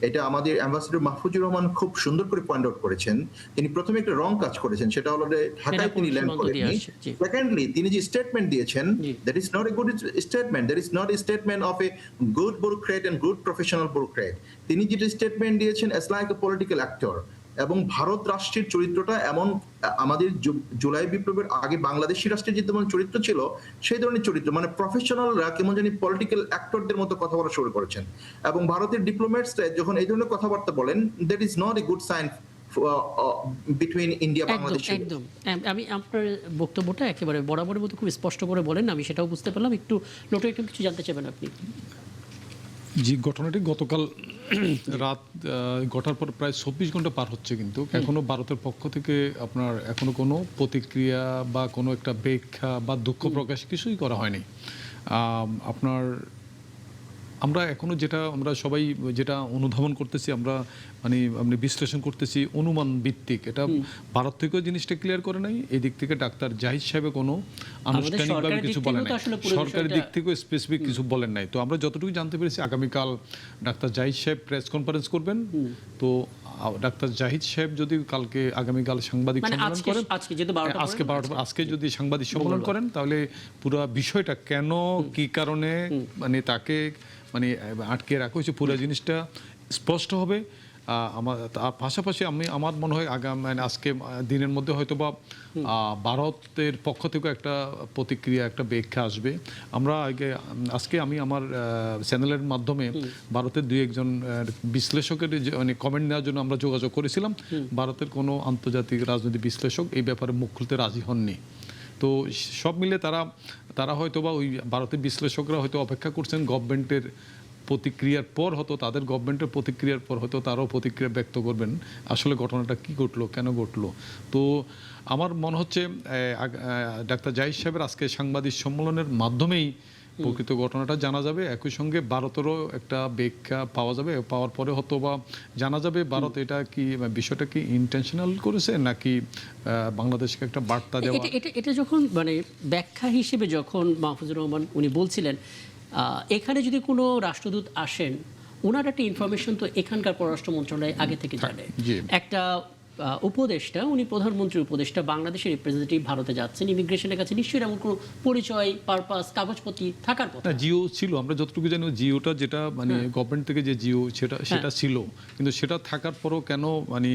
এটা আমাদের অ্যাম্বাসেডর মাহফুজুর রহমান খুব সুন্দর করে পয়েন্ট আউট করেছেন। তিনি প্রথমে একটা রং কাজ করেছেন, সেটা হলো যে ঢাকায় তিনি ল্যান্ড করেননি। সেকেন্ডলি তিনি যে স্টেটমেন্ট দিয়েছেন, that is not a good statement, that is not a statement of a good bureaucrat and good professional bureaucrat. তিনি যেটা স্টেটমেন্ট দিয়েছেন as like a political actor. এবং ভারত রাষ্ট্রের চরিত্রটা এমন, আমাদের জুলাই বিপ্লবের আগে বাংলাদেশি রাষ্ট্রের যে তেমন চরিত্র ছিল, সেই ধরনের চরিত্র, মানে প্রফেশনালরা কেমন জানি পলিটিক্যাল অ্যাক্টরদের মতো কথা বলা শুরু করেছেন। এবং ভারতের ডিপ্লোম্যাটসরা যখন এই ধরনের কথাবার্তা বলেন, that is not a good sign between India Bangladesh. একদম। আমি আপনার বক্তব্যটা একেবারে বরাবরের মতো খুব স্পষ্ট করে বলেন, আমি সেটাও বুঝতে পারলাম। একটু নতুন একটু কিছু জানতে চাইবেন আপনি? জি, ঘটনাটি গতকাল রাত ঘটার পর প্রায় 24 ঘন্টা পার হচ্ছে, কিন্তু এখনো ভারতের পক্ষ থেকে আপনার এখনো কোনো প্রতিক্রিয়া বা কোনো একটা ব্যাখ্যা বা দুঃখ প্রকাশ কিছুই করা হয়নি। আপনার আমরা এখনো যেটা আমরা সবাই যেটা অনুধাবন করতেছি, আমরা মানে বিশ্লেষণ করতেছি অনুমান ভিত্তিক। এটা ভারত থেকেও জিনিসটা ক্লিয়ার করে নাই, এই দিক থেকে ডাক্তার জাহিদ সাহেব কোনো আনুষ্ঠানিকভাবে কিছু বলেন নাই, সরকারের দিক থেকেও স্পেসিফিক কিছু বলেন নাই। তো আমরা যতটুকু জানতে পেরেছি, আগামীকাল ডাক্তার জাহিদ সাহেব প্রেস কনফারেন্স করবেন। তো ডাক্তার জাহিদ সাহেব যদি আগামীকাল সাংবাদিক সম্মেলন করেন, আজকে যদি সাংবাদিক সম্মেলন করেন, তাহলে পুরো বিষয়টা কেন কি কারণে মানে তাকে মানে আটকে রাখা হয়েছে, পুরো জিনিসটা স্পষ্ট হবে। তার পাশাপাশি আমার মনে হয় মানে আজকে দিনের মধ্যে হয়তো বা ভারতের পক্ষ থেকে একটা প্রতিক্রিয়া, একটা ব্যাখ্যা আসবে। আজকে আমি আমার চ্যানেলের মাধ্যমে ভারতের 2-1 বিশ্লেষকের মানে কমেন্ট নেওয়ার জন্য আমরা যোগাযোগ করেছিলাম। ভারতের কোনো আন্তর্জাতিক রাজনৈতিক বিশ্লেষক এই ব্যাপারে মুখ খুলতে রাজি হননি। তো সব মিলে তারা হয়তো বা ওই ভারতের বিশ্লেষকরা হয়তো অপেক্ষা করছেন গভর্নমেন্টের প্রতিক্রিয়ার পর, হয়তো তাদের গভর্নমেন্টের প্রতিক্রিয়ার পর হয়তো তারাও প্রতিক্রিয়া ব্যক্ত করবেন আসলে ঘটনাটা কি ঘটলো, কেন ঘটলো। তো আমার মনে হচ্ছে ডাক্তার জাহিদ সাহেবের আজকে সাংবাদিক সম্মেলনের মাধ্যমেই প্রকৃত ঘটনাটা জানা যাবে। একই সঙ্গে ভারতেরও একটা ব্যাখ্যা পাওয়া যাবে, পাওয়ার পরে হয়তো বা জানা যাবে ভারত এটা কি বিষয়টা কি ইন্টেনশনাল করেছে নাকি বাংলাদেশকে একটা বার্তা দেওয়া। এটা যখন মানে ব্যাখ্যা হিসেবে যখন মাহফুজুর রহমান উনি বলছিলেন, এখানে যদি কোনো রাষ্ট্রদূত আসেন, ওনার একটা ইনফরমেশন তো এখানকার পররাষ্ট্র মন্ত্রণালয় আগে থেকে জানে। একটা উপদেষ্টা, উনি প্রধানমন্ত্রীর উপদেষ্টা, বাংলাদেশের রিপ্রেজেন্টেটিভ ভারতে যাচ্ছেন, ইমিগ্রেশনের কাছে নিশ্চয়ই এমন কোনো পরিচয়, পারপাস, কাগজপত্র থাকার কথা। জিও ছিল, আমরা যতটুকু জানি জিওটা যেটা মানে গভর্নমেন্ট থেকে যে জিও সেটা ছিল, কিন্তু সেটা থাকার পরও কেন মানে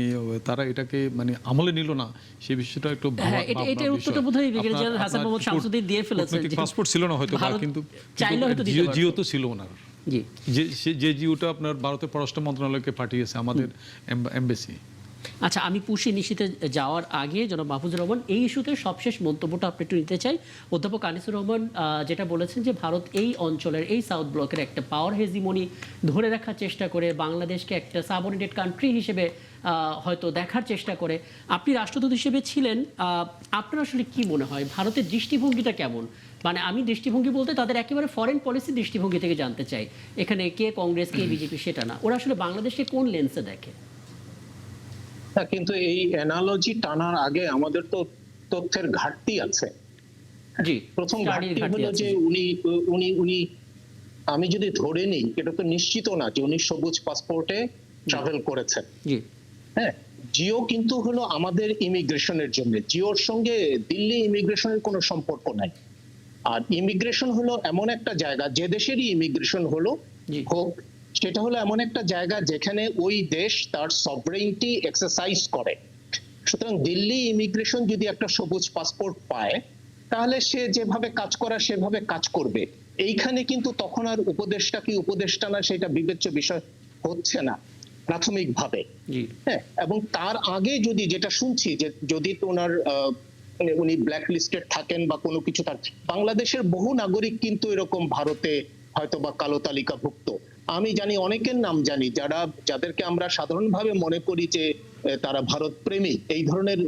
তারা এটাকে মানে আমলে নিল না, সেই বিষয়টা একটু এটার উত্তরটা বোধহয় ব্রিগেডিয়ার জেনারেল হাসান মোহাম্মদ শামসুদ্দিন দিয়ে ফেলেছেন। পাসপোর্ট ছিল না হয়তো, কিন্তু জিও তো ছিল ওনার, যে জিওটা আপনার ভারতের পররাষ্ট্র মন্ত্রণালয়কে পাঠিয়েছে আমাদের এমবাসি। আচ্ছা, আমি পুষি নিশ্চিতে যাওয়ার আগে জনাব মাহফুজুর রহমান এই ইস্যুতে সবশেষ মন্তব্যটা আপনি একটু নিতে চাই। অধ্যাপক আনিসুর রহমান যেটা বলেছেন যে ভারত এই অঞ্চলের, এই সাউথ ব্লকের একটা পাওয়ার হেজিমনি ধরে রাখার চেষ্টা করে, বাংলাদেশকে একটা সাবঅর্ডিনেট কান্ট্রি হিসেবে হয়তো দেখার চেষ্টা করে। আপনি রাষ্ট্রদূত হিসেবে ছিলেন, আপনার আসলে কি মনে হয় ভারতের দৃষ্টিভঙ্গিটা কেমন? মানে আমি দৃষ্টিভঙ্গি বলতে তাদের একেবারে ফরেন পলিসির দৃষ্টিভঙ্গি থেকে জানতে চাই। এখানে কে কংগ্রেস, কে বিজেপি সেটা না, ওরা আসলে বাংলাদেশকে কোন লেন্সে দেখে? কিন্তু এই অ্যানালজি টানার আগে আমাদের তো তথ্যের ঘাটতি আছে। জি, প্রথম ঘাটতি হলো যে উনি আমি যদি ধরে নিই, এটা তো নিশ্চিত না যে উনি সবুজ পাসপোর্টে ট্রাভেল করেছেন। জি, হ্যাঁ, জিও কিন্তু হলো আমাদের ইমিগ্রেশনের জন্য, জিওর সঙ্গে দিল্লি ইমিগ্রেশনের কোনো সম্পর্ক নাই। আর ইমিগ্রেশন হলো এমন একটা জায়গা, যে দেশেরই ইমিগ্রেশন হলো হোক, সেটা হলো এমন একটা জায়গা যেখানে ওই দেশ তার সভরেইনটি এক্সারসাইজ করে। সুতরাং দিল্লি ইমিগ্রেশন যদি একটা সবুজ পাসপোর্ট পায়, তাহলে সে যেভাবে কাজ করা সেভাবে কাজ করবে। এইখানে কিন্তু তখন আর উপদেষ্টা কি উপদেষ্টা না সেটা বিবেচ্য বিষয় হচ্ছে না প্রাথমিকভাবে। জি হ্যাঁ, এবং তার আগে যদি যেটা শুনছি যে যদি তো ওনার উনি ব্ল্যাক লিস্টেড থাকেন বা কোনো কিছু, তার বাংলাদেশের বহু নাগরিক কিন্তু এরকম ভারতে হয়তো বা কালো তালিকাভুক্ত। আমি জানি অনেকের নাম জানি যাদেরকে আমরা সাধারণভাবে মনে করি যে তারা ভারত প্রেমী, এই ধরনের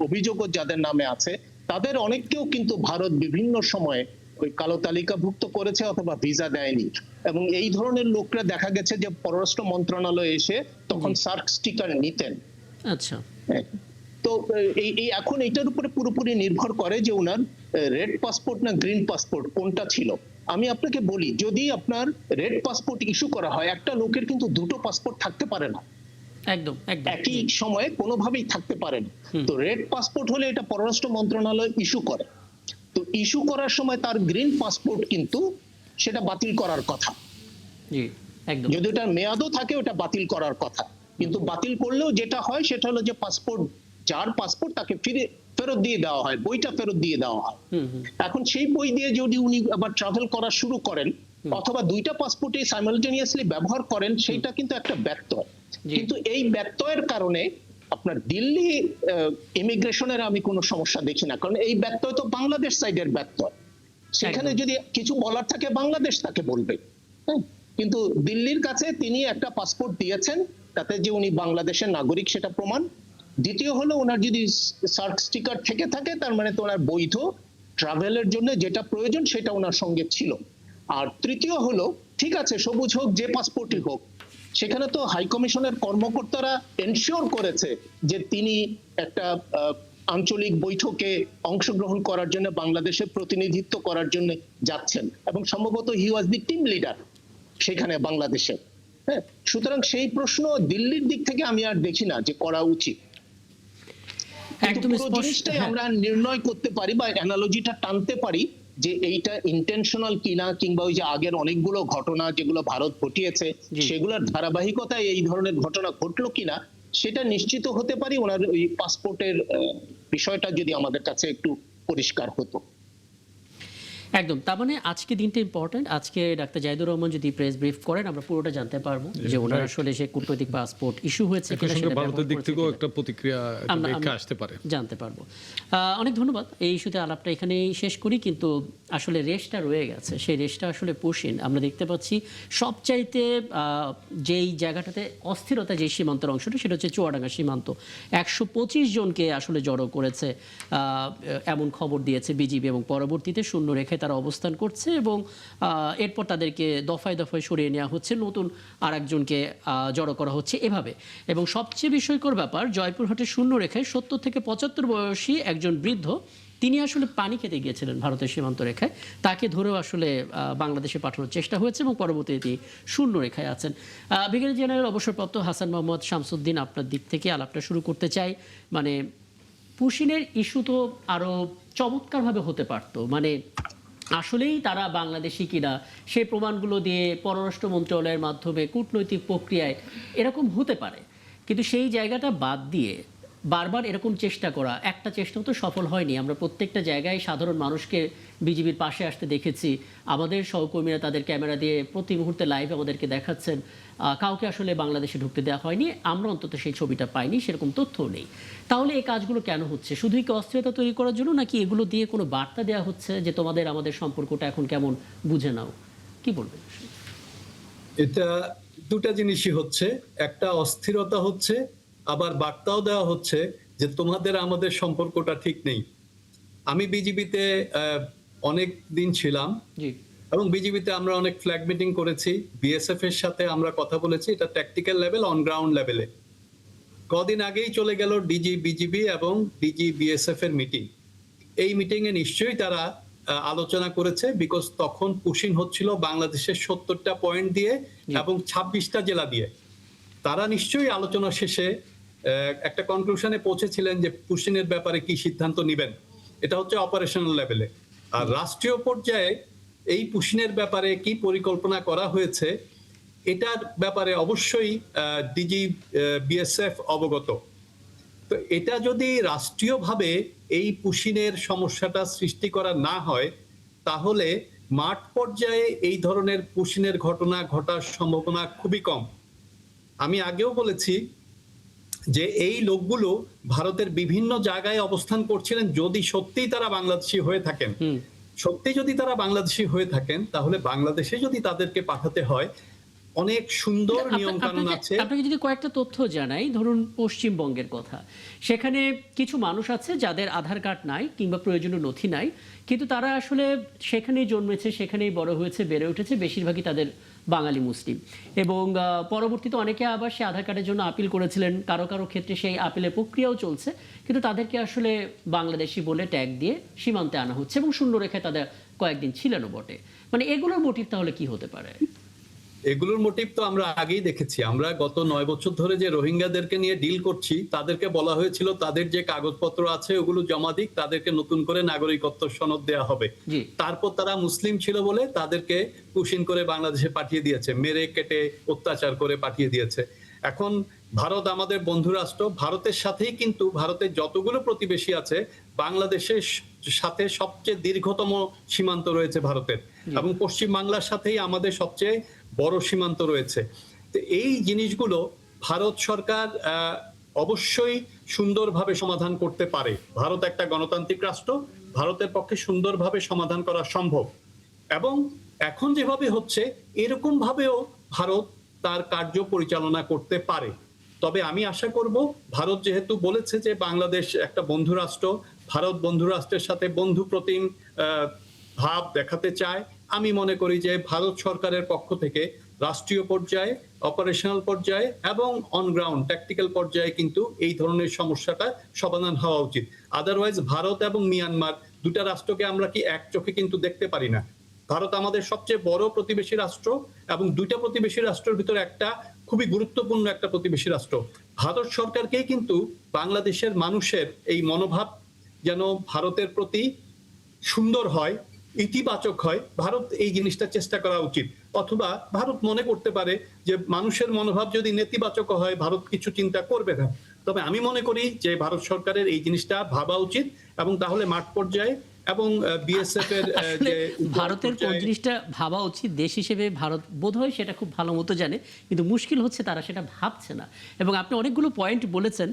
অভিযোগও যাদের নামে আছে, তাদের অনেককেও কিন্তু ভারত বিভিন্ন সময়ে ওই কালো তালিকাভুক্ত করেছে অথবা ভিসা দেয়নি। এবং এই ধরনের লোকরা দেখা গেছে যে পররাষ্ট্র মন্ত্রণালয়ে এসে তখন সার্ক স্টিকার নিতেন। আচ্ছা তো এই এখন এটার উপরে পুরোপুরি নির্ভর করে যে ওনার রেড পাসপোর্ট না গ্রিন পাসপোর্ট কোনটা ছিল। আমি আপনাকে বলি, যদি আপনার রেড পাসপোর্ট ইস্যু করা হয়, একটা লোকের কিন্তু দুটো পাসপোর্ট থাকতে পারে না একদম একদম একই সময়ে, কোনোভাবেই থাকতে পারে না। তো রেড পাসপোর্ট হলে এটা পররাষ্ট্র মন্ত্রণালয় ইস্যু করে, তো ইস্যু করার সময় তার গ্রিন পাসপোর্ট কিন্তু সেটা বাতিল করার কথা। জি একদম যদি ওটার মেয়াদও থাকে ওটা বাতিল করার কথা, কিন্তু বাতিল করলেও যেটা হয় সেটা হলো যে পাসপোর্ট, যার পাসপোর্ট তাকে ফেরত দিয়ে দেওয়া হয়, বইটা ফেরত দিয়ে দেওয়া হয়। এখন সেই বই দিয়ে যদি উনি আবার ট্রাভেল করা শুরু করেন অথবা দুইটা পাসপোর্টে সাইমালটেনিয়াসলি ব্যবহার করেন, সেইটা কিন্তু একটা ব্যত্যয়। কিন্তু এই ব্যত্যয়ের কারণে আপনার দিল্লি ইমিগ্রেশনের আমি কোনো সমস্যা দেখি না, কারণ এই ব্যত্যয় তো বাংলাদেশ সাইডের ব্যত্যয়। সেখানে যদি কিছু বলার থাকে বাংলাদেশ তাকে বলবে। হ্যাঁ, কিন্তু দিল্লির কাছে তিনি একটা পাসপোর্ট দিয়েছেন, তাতে যে উনি বাংলাদেশের নাগরিক সেটা প্রমাণ। দ্বিতীয় হলো ওনার যদি সার্ক স্টিকার থেকে থাকে, তার মানে তো ওনার বৈধ ট্রাভেলের জন্য যেটা প্রয়োজন সেটা ওনার সঙ্গে ছিল। আর তৃতীয় হলো, ঠিক আছে সবুজ হোক যে পাসপোর্টই হোক, সেখানে তো হাই কমিশনের কর্মকর্তারা এনশিওর করেছে যে তিনি একটা আঞ্চলিক বৈঠকে অংশগ্রহণ করার জন্য, বাংলাদেশের প্রতিনিধিত্ব করার জন্য যাচ্ছেন, এবং সম্ভবত হি ওয়াজ দি টিম লিডার সেখানে বাংলাদেশে। হ্যাঁ, সুতরাং সেই প্রশ্ন দিল্লির দিক থেকে আমি আর দেখি না যে করা উচিত। একদম পুরো স্পষ্ট জিনিসটাই আমরা নির্ণয় করতে পারি বা অ্যানালজিটা টানতে পারি যে এইটা ইন্টেনশনাল কিনা, কিংবা ওই যে আগের অনেকগুলো ঘটনা যেগুলো ভারত ঘটিয়েছে সেগুলোর ধারাবাহিকতায় এই ধরনের ঘটনা ঘটলো কিনা, সেটা নিশ্চিত হতে পারি ওনার ওই পাসপোর্টের বিষয়টা যদি আমাদের কাছে একটু পরিষ্কার হতো। একদম। তার মানে আজকে দিনটা ইম্পর্টেন্ট। আজকে ডাক্তার জাহিদুর রহমান যদি প্রেস ব্রিফ করেন, আমরা পুরোটা জানতে পারবো যে ওনার আসলে সে কূটনৈতিক পাসপোর্ট ইস্যু হয়েছে কিনা, সেটা ভারতের দিক থেকেও একটা প্রতিক্রিয়া আসতে পারে, জানতে পারবো। অনেক ধন্যবাদ। এই ইস্যুতে আলাপটা এখানেই শেষ করি, কিন্তু আসলে রেশটা রয়ে গেছে, সেই রেশটা আসলে পুশিন। আমরা দেখতে পাচ্ছি সবচাইতে যেই জায়গাটাতে অস্থিরতা, যে সীমান্তের অংশটা, সেটা হচ্ছে চুয়াডাঙ্গা সীমান্ত। 125 জনকে আসলে জড়ো করেছে এমন খবর দিয়েছে বিজিবি, এবং পরবর্তীতে শূন্য রেখায় তারা অবস্থান করছে, এবং এরপর তাদেরকে দফায় দফায় সরিয়ে নেওয়া হচ্ছে, নতুন আরেকজনকে জড়ো করা হচ্ছে এভাবে। এবং সবচেয়ে বিস্ময়কর ব্যাপার, জয়পুরহাটের শূন্য রেখায় 70 থেকে 75 বয়সী একজন বৃদ্ধ, তিনি আসলে পানি খেতে গিয়েছিলেন ভারতের সীমান্ত রেখায়, তাকে ধরেও আসলে বাংলাদেশে পাঠানোর চেষ্টা হয়েছে, এবং পরবর্তীতে তিনি শূন্য রেখায় আছেন। ব্রিগেডিয়ার জেনারেল অবসরপ্রাপ্ত হাসান মোহাম্মদ শামসুদ্দিন, আপনার দিক থেকে আলাপটা শুরু করতে চাই। মানে পুশিনের ইস্যু তো আরো চমৎকারভাবে হতে পারতো, মানে আসলেই তারা বাংলাদেশি কিনা সেই প্রমাণগুলো দিয়ে পররাষ্ট্র মন্ত্রণালয়ের মাধ্যমে কূটনৈতিক প্রক্রিয়ায় এরকম হতে পারে, কিন্তু সেই জায়গাটা বাদ দিয়ে বারবার এরকম চেষ্টা করা, একটা চেষ্টাও তো সফল হয়নি। আমরা প্রত্যেকটা জায়গায় সাধারণ মানুষকে বিজিবির পাশে আসতে দেখেছি, আমাদের সহকর্মীরা তাদের ক্যামেরা দিয়ে প্রতি মুহূর্তে লাইভ আমাদেরকে দেখাচ্ছেন, কাউকে আসলে বাংলাদেশে ঢুকতে দেওয়া হয়নি, আমরা অন্তত সেই ছবিটা পাইনি, সেরকম তথ্যও নেই। তাহলে এই কাজগুলো কেন হচ্ছে? শুধুই কি অস্থিরতা তৈরি করার জন্য, নাকি এগুলো দিয়ে কোনো বার্তা দেওয়া হচ্ছে যে তোমাদের আমাদের সম্পর্কটা এখন কেমন, বুঝে নাও? কি বলবেন? এটা দুটা জিনিসই হচ্ছে, একটা অস্থিরতা হচ্ছে, আবার বার্তাও দেওয়া হচ্ছে যে তোমাদের আমাদের সম্পর্কটা ঠিক নেই। আমি বিজিবিতে অনেক দিন ছিলাম, এবং বিজিবিতে আমরা অনেক ফ্ল্যাগ মিটিং করেছি, বিএসএফ এর সাথে আমরা কথা বলেছি, এটা ট্যাকটিক্যাল লেভেল, অন গ্রাউন্ড লেভেলে। কদিন আগেই চলে গেল ডিজি বিজিবি এবং ডিজি বিএসএফ এর মিটিং। এই মিটিং এ নিশ্চয়ই তারা আলোচনা করেছে, বিকজ তখন পুশিন হচ্ছিল বাংলাদেশের 70টা পয়েন্ট দিয়ে এবং 26টা জেলা দিয়ে। তারা নিশ্চয়ই আলোচনা শেষে একটা কনক্লুশনে পৌঁছেছিলেন যে পুশিনের ব্যাপারে কি সিদ্ধান্ত নেবেন। এটা হচ্ছে অপারেশনাল লেভেলে। আর রাষ্ট্রীয় পর্যায়ে এই পুশিনের ব্যাপারে কি পরিকল্পনা করা হয়েছে, এটার ব্যাপারে অবশ্যই ডিজি বিএসএফ অবগত। তো এটা যদি রাষ্ট্রীয়ভাবে এই পুশিনের সমস্যাটা সৃষ্টি করা না হয়, তাহলে মাঠ পর্যায়ে এই ধরনের পুশিনের ঘটনা ঘটার সম্ভাবনা খুবই কম। আমি আগেও বলেছি যে এই লোকগুলো ভারতের বিভিন্ন জায়গায় অবস্থান করছিলেন। যদি সত্যিই তারা বাংলাদেশি হয়ে থাকেন, তাহলে বাংলাদেশে যদি তাদেরকে পাঠাতে হয়, অনেক সুন্দর নিয়ম কানুন আছে। আপনাকে যদি কয়েকটা তথ্য জানাই, ধরুন পশ্চিমবঙ্গের কথা, সেখানে কিছু মানুষ আছে যাদের আধার কার্ড নাই কিংবা প্রয়োজনীয় নথি নাই, কিন্তু তারা আসলে সেখানেই জন্মেছে, সেখানেই বড় হয়েছে, বেড়ে উঠেছে, বেশিরভাগই তাদের বাঙালি মুসলিম। এবং পরবর্তীতে অনেকে আবার সে আধার কার্ডের জন্য আপিল করেছিলেন, কারো কারো ক্ষেত্রে সেই আপিলের প্রক্রিয়াও চলছে, কিন্তু তাদেরকে আসলে বাংলাদেশি বলে ট্যাগ দিয়ে সীমান্তে আনা হচ্ছে এবং শূন্য রেখায় তাদের কয়েকদিন ছিলেনও বটে। মানে এগুলোর মোটিভ তাহলে কি হতে পারে? এগুলোর মোটিভ তো আমরা আগেই দেখেছি। আমরা গত 9 বছর ধরে যে রোহিঙ্গাদেরকে নিয়ে ডিল করছি, তাদেরকে বলা হয়েছিল তাদের যে কাগজপত্র আছে ওগুলো জমা দিক, তাদেরকে নতুন করে নাগরিকত্ব সনদ দেওয়া হবে। তারপর তারা মুসলিম ছিল বলে তাদেরকে পুশিন করে বাংলাদেশে পাঠিয়ে দিয়েছে, মেরে কেটে অত্যাচার করে পাঠিয়ে দিয়েছে। এখন ভারত আমাদের বন্ধু রাষ্ট্র, ভারতের সাথেই কিন্তু ভারতের যতগুলো প্রতিবেশী আছে, বাংলাদেশের সাথে সবচেয়ে দীর্ঘতম সীমান্ত রয়েছে ভারতের, এবং পশ্চিম বাংলার সাথেই আমাদের সবচেয়ে বড় সীমান্ত রয়েছে। তো এই জিনিসগুলো ভারত সরকার অবশ্যই সুন্দরভাবে সমাধান করতে পারে। ভারত একটা গণতান্ত্রিক রাষ্ট্র, ভারতের পক্ষে সুন্দরভাবে সমাধান করা সম্ভব, এবং এখন যেভাবে হচ্ছে এরকম ভাবেও ভারত তার কার্য পরিচালনা করতে পারে। তবে আমি আশা করব, ভারত যেহেতু বলেছে যে বাংলাদেশ একটা বন্ধু রাষ্ট্র, ভারত বন্ধু রাষ্ট্রের সাথে বন্ধু প্রতিম ভাব দেখাতে চায়। আমি মনে করি যে ভারত সরকারের পক্ষ থেকে রাষ্ট্রীয় পর্যায়ে, অপারেশনাল পর্যায়ে এবং অন গ্রাউন্ড ট্যাকটিক্যাল পর্যায়ে কিন্তু এই ধরনের সমস্যাটা সমাধান হওয়া উচিত। আদারওয়াইজ ভারত এবং মিয়ানমার দুটা রাষ্ট্রকে আমরা কি এক চোখে কিন্তু দেখতে পারি না। ভারত আমাদের সবচেয়ে বড় প্রতিবেশী রাষ্ট্র, এবং দুইটা প্রতিবেশী রাষ্ট্রের ভিতরে একটা খুবই গুরুত্বপূর্ণ একটা প্রতিবেশী রাষ্ট্র। ভারত সরকারকেই কিন্তু বাংলাদেশের মানুষের এই মনোভাব যেন ভারতের প্রতি সুন্দর হয়, ইতিবাচক হয়, ভারত এই জিনিসটা চেষ্টা করা উচিত। অথবা ভারত মনে করতে পারে যে মানুষের মনোভাব যদি নেতিবাচক হয়, ভারত কিছু চিন্তা করবে না। তবে আমি মনে করি যে ভারত সরকারের এই জিনিসটা ভাবা উচিত, এবং তাহলে মাঠ পর্যায়ে এবং বিএসএফ এর যে ভারতের কোন জিনিসটা ভাবা উচিত দেশ হিসেবে ভারত বোধহয় সেটা খুব ভালো মতো জানে, কিন্তু মুশকিল হচ্ছে তারা সেটা ভাবছে না। এবং আপনি অনেকগুলো পয়েন্ট বলেছেন।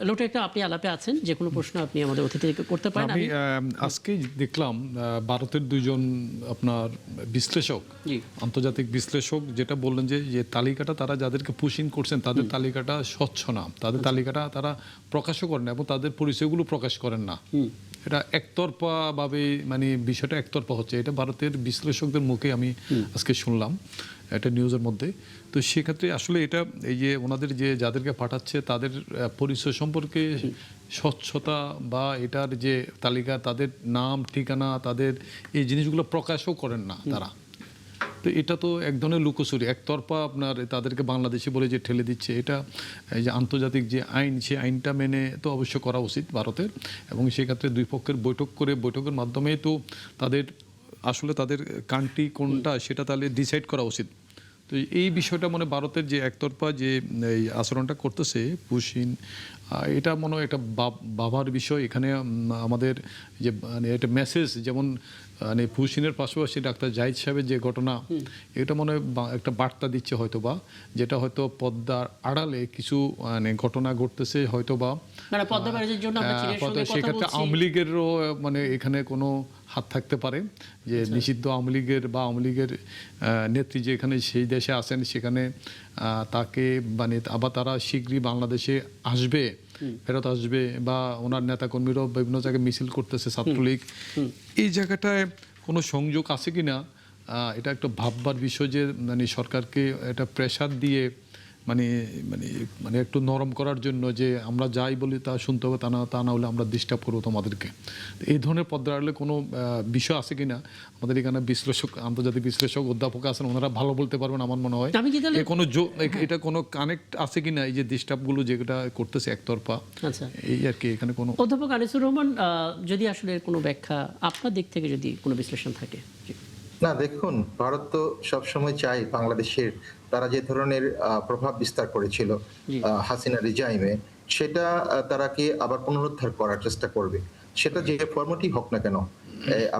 লোটা একটা আপনি আলাপে আছেন, যে কোনো প্রশ্ন আপনি আমাদের অতিথিকে করতে পারেন। আমি আজকে দেখলাম ভারতের দুজন আপনার বিশ্লেষক, আন্তর্জাতিক বিশ্লেষক, যেটা বললেন যে তালিকাটা তারা যাদেরকে পুশিং করছেন তাদের তালিকাটা স্বচ্ছ না, তাদের তালিকাটা তারা প্রকাশও করেন না এবং তাদের পরিচয়গুলো প্রকাশ করেন না। এটা একতরফা ভাবে, মানে বিষয়টা একতরফা হচ্ছে, এটা ভারতের বিশ্লেষকদের মুখে আমি আজকে শুনলাম এটা নিউজের মধ্যে। তো সেক্ষেত্রে আসলে এটা এই যে ওনাদের যে যাদেরকে পাঠাচ্ছে তাদের পরিচয় সম্পর্কে স্বচ্ছতা বা এটার যে তালিকা, তাদের নাম ঠিকানা, তাদের এই জিনিসগুলো প্রকাশও করেন না তারা। তো এটা তো এক ধরনের লুকোচুরি, একতরফা আপনার তাদেরকে বাংলাদেশি বলে যে ঠেলে দিচ্ছে। এটা এই যে আন্তর্জাতিক যে আইন, সেই আইনটা মেনে তো অবশ্য করা উচিত ভারতের, এবং সেক্ষেত্রে দুই পক্ষের বৈঠক করে, বৈঠকের মাধ্যমে তো তাদের আসলে তাদের কান্ট্রি কোনটা সেটা তাহলে ডিসাইড করা উচিত। তো এই বিষয়টা মনে ভারতের যে একতরফা যে এই আচরণটা করতেছে পুশিন, এটা মনে হয় একটা ভাবার বিষয়। এখানে আমাদের যে মানে একটা মেসেজ, যেমন মানে পুশিনের পাশাপাশি ডাক্তার জাহিদ সাহেবের যে ঘটনা, এটা মনে হয় একটা বার্তা দিচ্ছে হয়তো বা, যেটা হয়তো পদ্মার আড়ালে কিছু মানে ঘটনা ঘটতেছে হয়তো বা, সেক্ষেত্রে আওয়ামী লীগেরও মানে এখানে কোনো হাত থাকতে পারে, যে নিষিদ্ধ আওয়ামী লীগের বা আওয়ামী লীগের নেত্রী যে এখানে সেই দেশে আছেন, সেখানে তাকে মানে আবার তারা শীঘ্রই বাংলাদেশে আসবে, ফেরত আসবে, বা ওনার নেতাকর্মীরাও বিভিন্ন জায়গায় মিছিল করতেছে, ছাত্রলীগ। এই জায়গাটায় কোনো সংযোগ আছে কিনা এটা একটা ভাববার বিষয়, যে মানে সরকারকে এটা প্রেশার দিয়ে মানে মানে মানে একটু নরম করার জন্য, যে আমরা যাই বলি তা শুনতে হবে, তা না হলে আমরা ডিস্টার্ব করবো তোমাদেরকে। এই ধরনের পদ্মার আড়ালে কোনো বিষয় আছে কিনা, আমাদের এখানে বিশ্লেষক, আন্তর্জাতিক বিশ্লেষক অধ্যাপক আছেন, ওনারা ভালো বলতে পারবেন আমার মনে হয়। কোনো এটা কোনো কানেক্ট আছে কিনা, এই যে ডিস্টার্বগুলো যেটা করতেছে একতরফা, এই আর কি। এখানে কোনো অধ্যাপক আনিসুর রহমান, যদি আসলে কোনো ব্যাখ্যা আপনার দিক থেকে যদি কোনো বিশ্লেষণ থাকে। না, দেখুন, ভারত তো সবসময় চাই বাংলাদেশের, তারা যে ধরনের প্রভাব বিস্তার করেছিল হাসিনা রিজাইমে, সেটা তারাকে আবার পুনরুদ্ধার করার চেষ্টা করবে। সেটা যে ফর্মেটই হোক না কেন,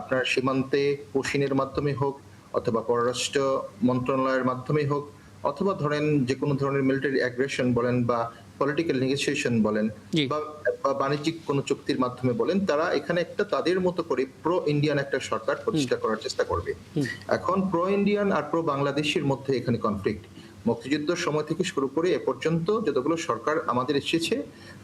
আপনার সীমান্তে পুশিনের মাধ্যমে হোক, অথবা পররাষ্ট্র মন্ত্রণালয়ের মাধ্যমে হোক, অথবা ধরেন যে কোনো ধরনের মিলিটারি অ্যাগ্রেশন বলেন বা পলিটিক্যাল নেগোসিয়েশন বলেন জি। বা বাণিজ্যিক কোনো চুক্তির মাধ্যমে বলেন, তারা এখানে একটা তাদের মতো করে প্রো ইন্ডিয়ান একটা সরকার প্রতিষ্ঠা করার চেষ্টা করবে। এখন প্রো ইন্ডিয়ান আর প্রো বাংলাদেশের মধ্যে এখানে কনফ্লিক্ট। মুক্তিযুদ্ধের সময় থেকে শুরু করে এ পর্যন্ত যতগুলো সরকার আমাদের এসেছে,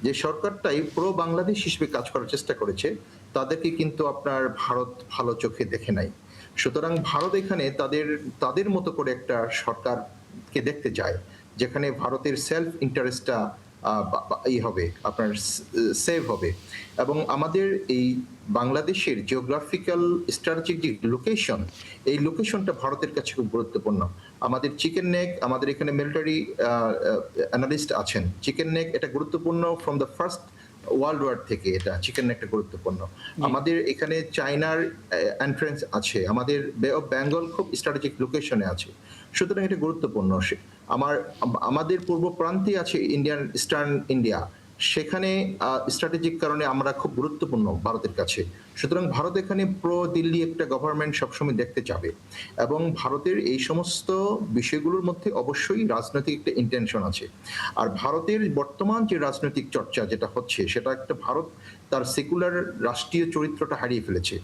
যে সরকারটাই প্রো বাংলাদেশ হিসেবে কাজ করার চেষ্টা করেছে, তাদেরকে কিন্তু আপনার ভারত ভালো চোখে দেখে নাই। সুতরাং ভারত এখানে তাদের মতো করে একটা সরকারকে দেখতে চায়, যেখানে ভারতের সেলফ ইন্টারেস্টটা হবে, আপনার সেভ হবে। এবং আমাদের এই বাংলাদেশের জিওগ্রাফিক্যাল স্ট্র্যাটেজিক যে লোকেশন, এই লোকেশনটা ভারতের কাছে খুব গুরুত্বপূর্ণ। আমাদের চিকেন নেক, আমাদের এখানে মিলিটারি অ্যানালিস্ট আছেন, চিকেন নেক এটা গুরুত্বপূর্ণ from the first world war থেকে, এটা চিকেন নেকটা গুরুত্বপূর্ণ। আমাদের এখানে চায়নার এন্ট্রেন্স আছে, আমাদের বে অফ বেঙ্গল খুব স্ট্র্যাটেজিক লোকেশনে আছে, সুতরাং এটা গুরুত্বপূর্ণ। আমাদের পূর্ব প্রান্তে আছে ইন্ডিয়ান ইস্টার্ন ইন্ডিয়া, সেখানে স্ট্র্যাটেজিক কারণে আমরা খুব গুরুত্বপূর্ণ ভারতের কাছে। সুতরাং ভারত এখানে প্রো দিল্লি একটা গভর্নমেন্ট সবসময় দেখতে চাবে, এবং ভারতের এই সমস্ত বিষয়গুলোর মধ্যে অবশ্যই রাজনৈতিক একটা ইন্টেনশন আছে। আর ভারতের বর্তমান যে রাজনৈতিক চর্চা যেটা হচ্ছে, সেটা একটা ভারত তার সেকুলার রাষ্ট্রীয় চরিত্রটা হারিয়ে ফেলেছে।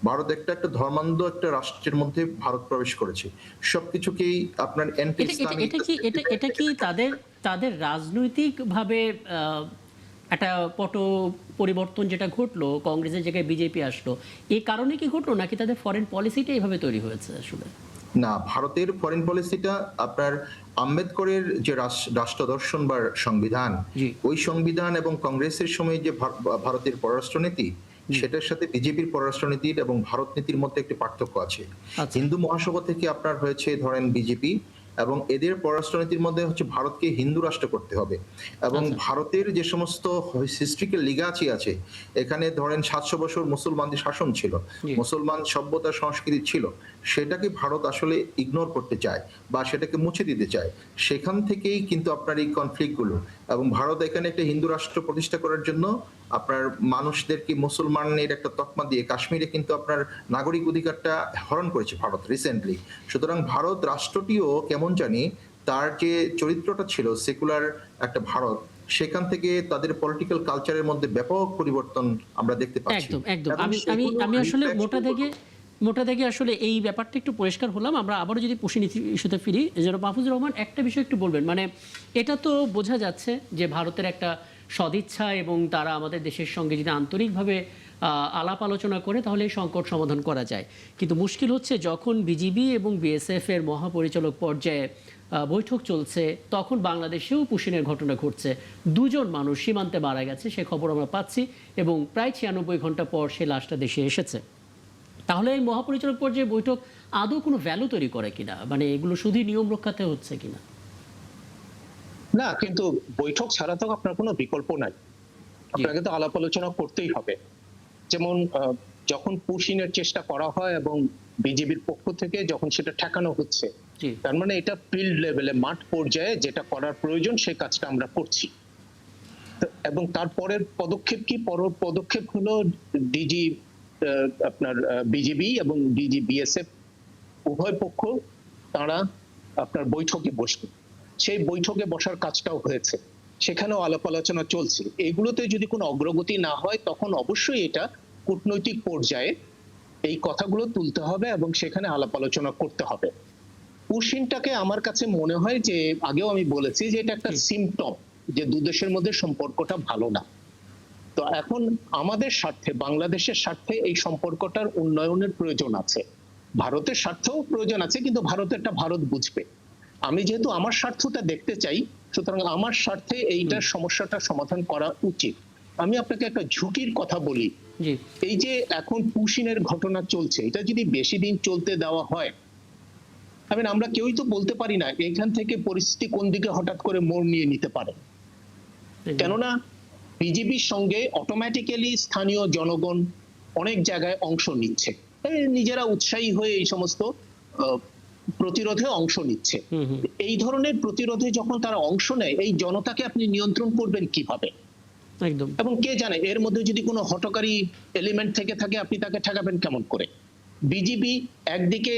ভারত একটা ধর্মান্ধ একটা রাষ্ট্রের মধ্যে ভারত প্রবেশ করেছে, সবকিছুকেই আপনার এটা কি তাদের রাজনৈতিক ভাবে একটা পট পরিবর্তন যেটা ঘটলো, কংগ্রেসের জায়গায় বিজেপি আসলো, এই কারণে কি ঘটলো, নাকি তাদের ফরেন পলিসিটা এইভাবে তৈরি হয়েছে আসলে? না, ভারতের ফরেন পলিসিটা আপনার আম্বেদকরের যে রাষ্ট্র দর্শন বা সংবিধান, ওই সংবিধান এবং কংগ্রেসের সময় যে ভারতের পররাষ্ট্রনীতি, সেটার সাথে বিজেপির পররাষ্ট্রনীতির এবং ভারত নীতির মধ্যে একটি পার্থক্য আছে। হিন্দু মহাসভা থেকে আপনার হয়েছে ধরেন বিজেপি, এবং এদের পররাষ্ট্রনীতির মধ্যে হচ্ছে ভারতকে হিন্দু রাষ্ট্র করতে হবে। এবং ভারতের যে সমস্ত হিস্ট্রিক্যাল লিগাচি আছে, এখানে ধরেন 700 বছর মুসলমানদের শাসন ছিল, মুসলমান সভ্যতা সংস্কৃতি ছিল, সেটাকে ভারত আসলে ইগনোর করতে চায় বা সেটাকে মুছে দিতে চায়। সেখান থেকেই কিন্তু আপনার এই কনফ্লিক্টগুলো, এবং ভারত এখানে একটা হিন্দু রাষ্ট্র প্রতিষ্ঠা করার জন্য আপনার মানুষদেরকে মুসলমানের একটা তকমা দিয়ে কাশ্মীরে কিন্তু আপনার নাগরিক অধিকারটা হরণ করেছে ভারত রিসেন্টলি। সুতরাং ভারত রাষ্ট্রটিও কেমন জানি তার যে চরিত্রটা ছিল সেকুলার একটা ভারত, সেখান থেকে তাদের পলিটিক্যাল কালচারের মধ্যে ব্যাপক পরিবর্তন আমরা দেখতে পাচ্ছি। একদম আমি আসলে মোটা দাগে আসলে এই ব্যাপারটা একটু পরিষ্কার হলাম। আমরা আবারও যদি পুষিন ইস্যুতে ফিরি, যেন মাহফুজুর রহমান একটা বিষয় একটু বলবেন, মানে এটা তো বোঝা যাচ্ছে যে ভারতের একটা সদিচ্ছা, এবং তারা আমাদের দেশের সঙ্গে যদি আন্তরিকভাবে আলাপ আলোচনা করে তাহলে এই সংকট সমাধান করা যায়। কিন্তু মুশকিল হচ্ছে যখন বিজিবি এবং বিএসএফ এর মহাপরিচালক পর্যায়ে বৈঠক চলছে, তখন বাংলাদেশেও পুশিনের ঘটনা ঘটছে। 2 জন মানুষ সীমান্তে মারা গেছে, সে খবর আমরা পাচ্ছি, এবং প্রায় 96 ঘন্টা পর সে লাশটা দেশে এসেছে। তাহলে এই মহাপরিচালক পর্যায়ে বৈঠক আদৌ কোনো ভ্যালু তৈরি করে কিনা, মানে এগুলো শুধুই নিয়ম রক্ষাতে হচ্ছে কিনা? না, কিন্তু বৈঠক ছাড়া তো আপনার কোনো বিকল্প নাই, আপনাকে তো আলাপ আলোচনা করতেই হবে। যেমন যখন পুশিনের চেষ্টা করা হয় এবং বিজেপির পক্ষ থেকে যখন সেটা ঠেকানো হচ্ছে, তার মানে এটা ফিল্ড লেভেলে, মাঠ পর্যায়ে যেটা করার প্রয়োজন সেই কাজটা আমরা করছি। এবং তারপরের পদক্ষেপ কি? পদক্ষেপ হলো ডিজি আপনার বিজিবি এবং ডিজি বিএসএফ উভয় পক্ষ তারা আপনার বৈঠকে বসবে। সেই বৈঠকে বসার কাজটাও হয়েছে, সেখানেও আলাপ আলোচনা চলছে। এগুলোতে যদি কোনো অগ্রগতি না হয়, তখন অবশ্যই এটা কূটনৈতিক পর্যায়ে এই কথাগুলো তুলতে হবে এবং সেখানে আলাপ আলোচনা করতে হবে। পুশিনটাকে আমার কাছে মনে হয় যে, আগেও আমি বলেছি যে এটা একটা সিমটম যে দুদেশের মধ্যে সম্পর্কটা ভালো না। তো এখন আমাদের স্বার্থে, বাংলাদেশের স্বার্থে এই সম্পর্কটার উন্নয়নের প্রয়োজন আছে, ভারতের স্বার্থেও প্রয়োজন আছে, কিন্তু ভারতেরটা ভারত বুঝবে। আমি যেহেতু আমার স্বার্থটা দেখতে চাই, সুতরাং আমার স্বার্থে এইটার সমস্যাটা সমাধান করা উচিত। আমি আপনাকে একটা ঝুঁকির কথা বলি, এই যে এখন পুশিনের ঘটনা চলছে, এটা যদি বেশি দিন চলতে দেওয়া হয়, আমরা কেউই তো বলতে পারি না এখান থেকে পরিস্থিতি কোন দিকে হঠাৎ করে মোড় নিয়ে নিতে পারে। কেননা বিজেপির সঙ্গে অটোমেটিক্যালি স্থানীয় জনগণ অনেক জায়গায় অংশ নিচ্ছে, নিজেরা উৎসাহী হয়ে এই সমস্ত প্রতিরোধে অংশ নিচ্ছে। এই ধরনের প্রতিরোধে যখন তারা অংশ নেয়, এই জনতাকে আপনি নিয়ন্ত্রণ করবেন কিভাবে? একদম। এবং কে জানে এর মধ্যে যদি কোনো হঠকারী এলিমেন্ট থেকে থাকে, আপনি তাকে ঠেকাবেন কেমন করে? বিজেপি একদিকে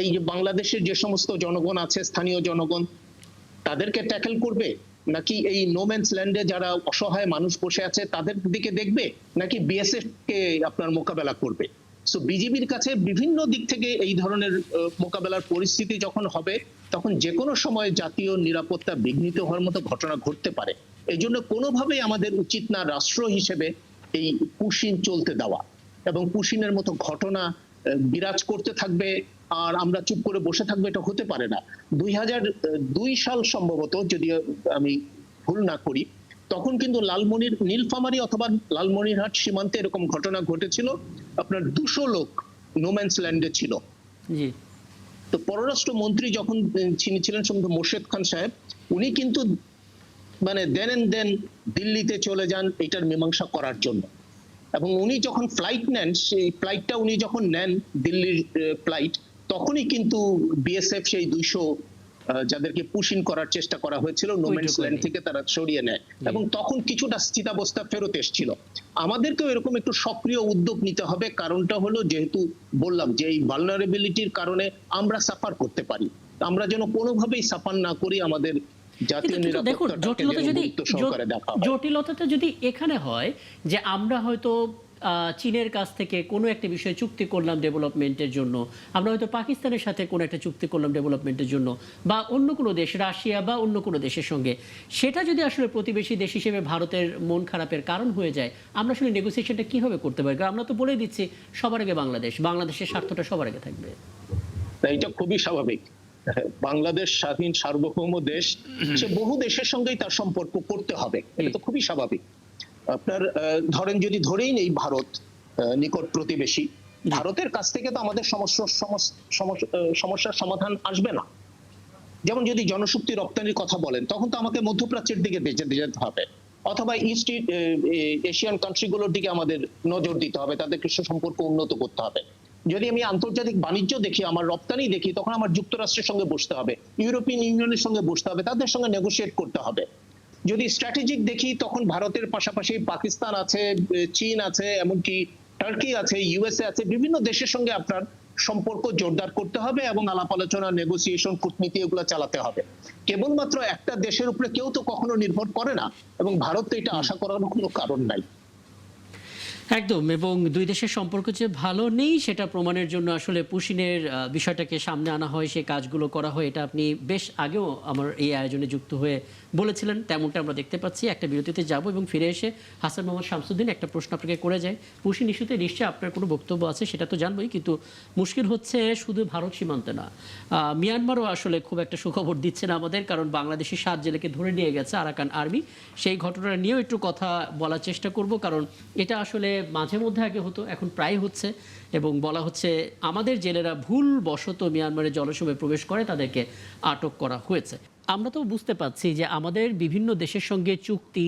এই বাংলাদেশের যে সমস্ত জনগণ আছে, স্থানীয় জনগণ, তাদেরকে ট্যাকেল করবে, নাকি এই নোম্যান্স ল্যান্ডে যারা অসহায় মানুষ বসে আছে তাদের দিকে দেখবে, নাকি বিএসএফ কে আপনার মোকাবেলা করবে? সো বিজিবির কাছে বিভিন্ন দিক থেকে এই ধরনের মোকাবেলার পরিস্থিতি যখন হবে, তখন যে কোনো সময় জাতীয় নিরাপত্তা বিঘ্নিত হওয়ার মতো ঘটনা ঘটতে পারে। এই জন্য কোনোভাবেই আমাদের উচিত না রাষ্ট্র হিসেবে এই পুশিন চলতে দেওয়া, এবং পুশিনের মতো ঘটনা বিরাজ করতে থাকবে আর আমরা চুপ করে বসে থাকবো, এটা হতে পারে না। 2002 সাল সম্ভবত, যদি আমি ভুল না করি, তখন কিন্তু নীলফামারী অথবা লালমনিরহাট সীমান্তে এরকম ঘটনা ঘটেছিল। আপনার 200 লোক নোম্যান্স ল্যান্ডে ছিল। জি। তো পররাষ্ট্র মন্ত্রী যখন ছিলেন সম্ভবত মোর্শেদ খান সাহেব, উনি কিন্তু মানে দেন দিল্লিতে চলে যান এটার মীমাংসা করার জন্য। এবং উনি যখন ফ্লাইট নেন, সেই ফ্লাইটটা উনি যখন নেন দিল্লির ফ্লাইট, তখনই কিন্তু বিএসএফ সেই 200 যাদেরকে পুশিন করার চেষ্টা করা হয়েছিল নোম্যান্স ল্যান্ড থেকে তারা সরিয়ে নেয়, এবং তখন কিছুটা স্থিতাবস্থা ফেরত এসেছিল। আমাদেরকেও এরকম একটু সক্রিয় উদ্যোগ নিতে হবে। কারণটা হলো, যেহেতু বললাম যে এই ভালনারেবিলিটির কারণে আমরা সাফার করতে পারি, আমরা যেন কোনোভাবেই সাফার না করি। আমাদের জাতীয় নিরাপত্তাটাকে গুরুত্ব সহকারে দেখা হয়। জটিলতাটা যদি এখানে হয় যে আমরা হয়তো চীনের কাছ থেকে কোনো একটা বিষয়ে চুক্তি করলাম ডেভেলপমেন্টের জন্য, আমরা হয়তো পাকিস্তানের সাথে কোনো একটা চুক্তি করলাম ডেভেলপমেন্টের জন্য, বা অন্য কোনো দেশ, রাশিয়া বা অন্য কোনো দেশের সঙ্গে, সেটা যদি আসলে প্রতিবেশী দেশ হিসেবে ভারতের মন খারাপের কারণ হয়ে যায়, আমরা আসলে নেগোসিয়েশনটা কিভাবে করতে পারি? কারণ আমরা তো বলেই দিচ্ছি সবার আগে বাংলাদেশের স্বার্থটা সবার আগে থাকবে। এটা খুবই স্বাভাবিক। বাংলাদেশ স্বাধীন সার্বভৌম দেশ, সে বহু দেশের সঙ্গেই তার সম্পর্ক করতে হবে, এটা তো খুবই স্বাভাবিক। আপনার ধরেন, যদি ধরেই নেই ভারত নিকট প্রতিবেশী, ভারতের কাছ থেকে তো আমাদের সমস্যার সমাধান আসবে না। যেমন যদি জনশক্তি রপ্তানির কথা বলেন, তখন তো আমাকে মধ্যপ্রাচ্যের দিকে যেতে হবে, অথবা ইস্ট এশিয়ান কান্ট্রিগুলোর দিকে আমাদের নজর দিতে হবে, তাদেরকে সম্পর্ক উন্নত করতে হবে। যদি আমি আন্তর্জাতিক বাণিজ্য দেখি, আমার রপ্তানি দেখি, তখন আমার যুক্তরাষ্ট্রের সঙ্গে বসতে হবে, ইউরোপিয়ান ইউনিয়নের সঙ্গে বসতে হবে, তাদের সঙ্গে নেগোশিয়েট করতে হবে। যদি স্ট্র্যাটেজিক দেখি, তখন ভারতের পাশাপাশি পাকিস্তান আছে, চীন আছে, এমনকি টার্কি আছে, ইউএসএ আছে, বিভিন্ন দেশের সঙ্গে আপনার সম্পর্ক জোরদার করতে হবে এবং আলাপ আলোচনা, নেগোসিয়েশন, কূটনীতি এগুলো চালাতে হবে। কেবলমাত্র একটা দেশের উপরে কেউ তো কখনো নির্ভর করে না, এবং ভারত তো এটা আশা করার কোনো কারণ নাই। একদম। এবং দুই দেশের সম্পর্ক যে ভালো নেই সেটা প্রমাণের জন্য আসলে পুশিনের বিষয়টাকে সামনে আনা হয়, সেই কাজগুলো করা হয়। এটা আপনি বেশ আগেও আমার এই আয়োজনে যুক্ত হয়ে বলেছিলেন, তেমনটা আমরা দেখতে পাচ্ছি। একটা বিরতিতে যাব এবং ফিরে এসে হাসান মোহাম্মদ শামসুদ্দিন একটা প্রশ্ন আপনাকে করে যায়। পুশিন ইস্যুতে নিশ্চয়ই আপনার কোনো বক্তব্য আছে, সেটা তো জানবই, কিন্তু মুশকিল হচ্ছে শুধু ভারত সীমান্তে না, মিয়ানমারও আসলে খুব একটা সুখবর দিচ্ছে না আমাদের, কারণ বাংলাদেশি 7 জেলেকে ধরে নিয়ে গেছে আরাকান আর্মি। সেই ঘটনাটা নিয়েও একটু কথা বলার চেষ্টা করব, কারণ এটা আসলে মাঝে মধ্যে আগে হতো, এখন প্রায় হচ্ছে, এবং বলা হচ্ছে আমাদের জেলেরা ভুল বশত মিয়ানমারের জলসীমায় প্রবেশ করে তাদেরকে আটক করা হয়েছে। আমরা তো বুঝতে পারছি যে আমাদের বিভিন্ন দেশের সঙ্গে চুক্তি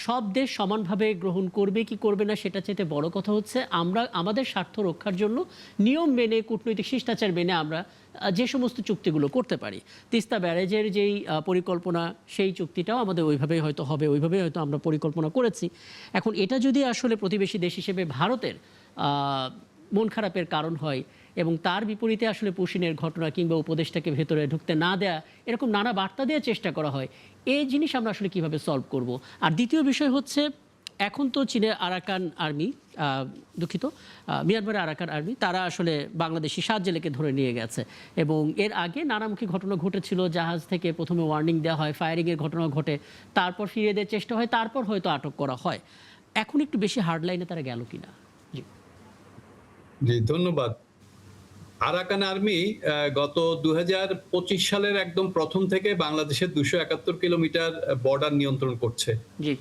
সব দেশ সমানভাবে গ্রহণ করবে কি করবে না, সেটা চাইতে বড় কথা হচ্ছে আমরা আমাদের স্বার্থ রক্ষার জন্য নিয়ম মেনে, কূটনৈতিক শিষ্টাচার মেনে আমরা যে সমস্ত চুক্তিগুলো করতে পারি। তিস্তা ব্যারেজের যেই পরিকল্পনা, সেই চুক্তিটাও আমাদের ওইভাবেই হয়তো হবে, ওইভাবেই হয়তো আমরা পরিকল্পনা করেছি। এখন এটা যদি আসলে প্রতিবেশী দেশ হিসেবে ভারতের মন খারাপের কারণ হয়, এবং তার বিপরীতে আসলে পুশিনের ঘটনা কিংবা উপদেশটাকে ভেতরে ঢুকতে না দেয়া, এরকম নানা বার্তা দেওয়ার চেষ্টা করা হয়, এই জিনিস আমরা আসলে কিভাবে সলভ করব? আর দ্বিতীয় বিষয় হচ্ছে, এখন তো চীনের আরাকান আর্মি, মিয়ানমারের আরাকান আর্মি, তারা আসলে বাংলাদেশি 7 জেলেকে ধরে নিয়ে গেছে, এবং এর আগে নানামুখী ঘটনা ঘটেছিল। জাহাজ থেকে প্রথমে ওয়ার্নিং দেওয়া হয়, ফায়ারিংয়ের ঘটনা ঘটে, তারপর ফিরিয়ে দেওয়ার চেষ্টা হয়, তারপর হয়তো আটক করা হয়। এখন একটু বেশি হার্ড লাইনে তারা গেল কিনা? জি, ধন্যবাদ। আরাকান আর্মি গত 2025 সালের একদম প্রথম থেকে বাংলাদেশের 271 কিলোমিটার বর্ডার নিয়ন্ত্রণ করছে। জি।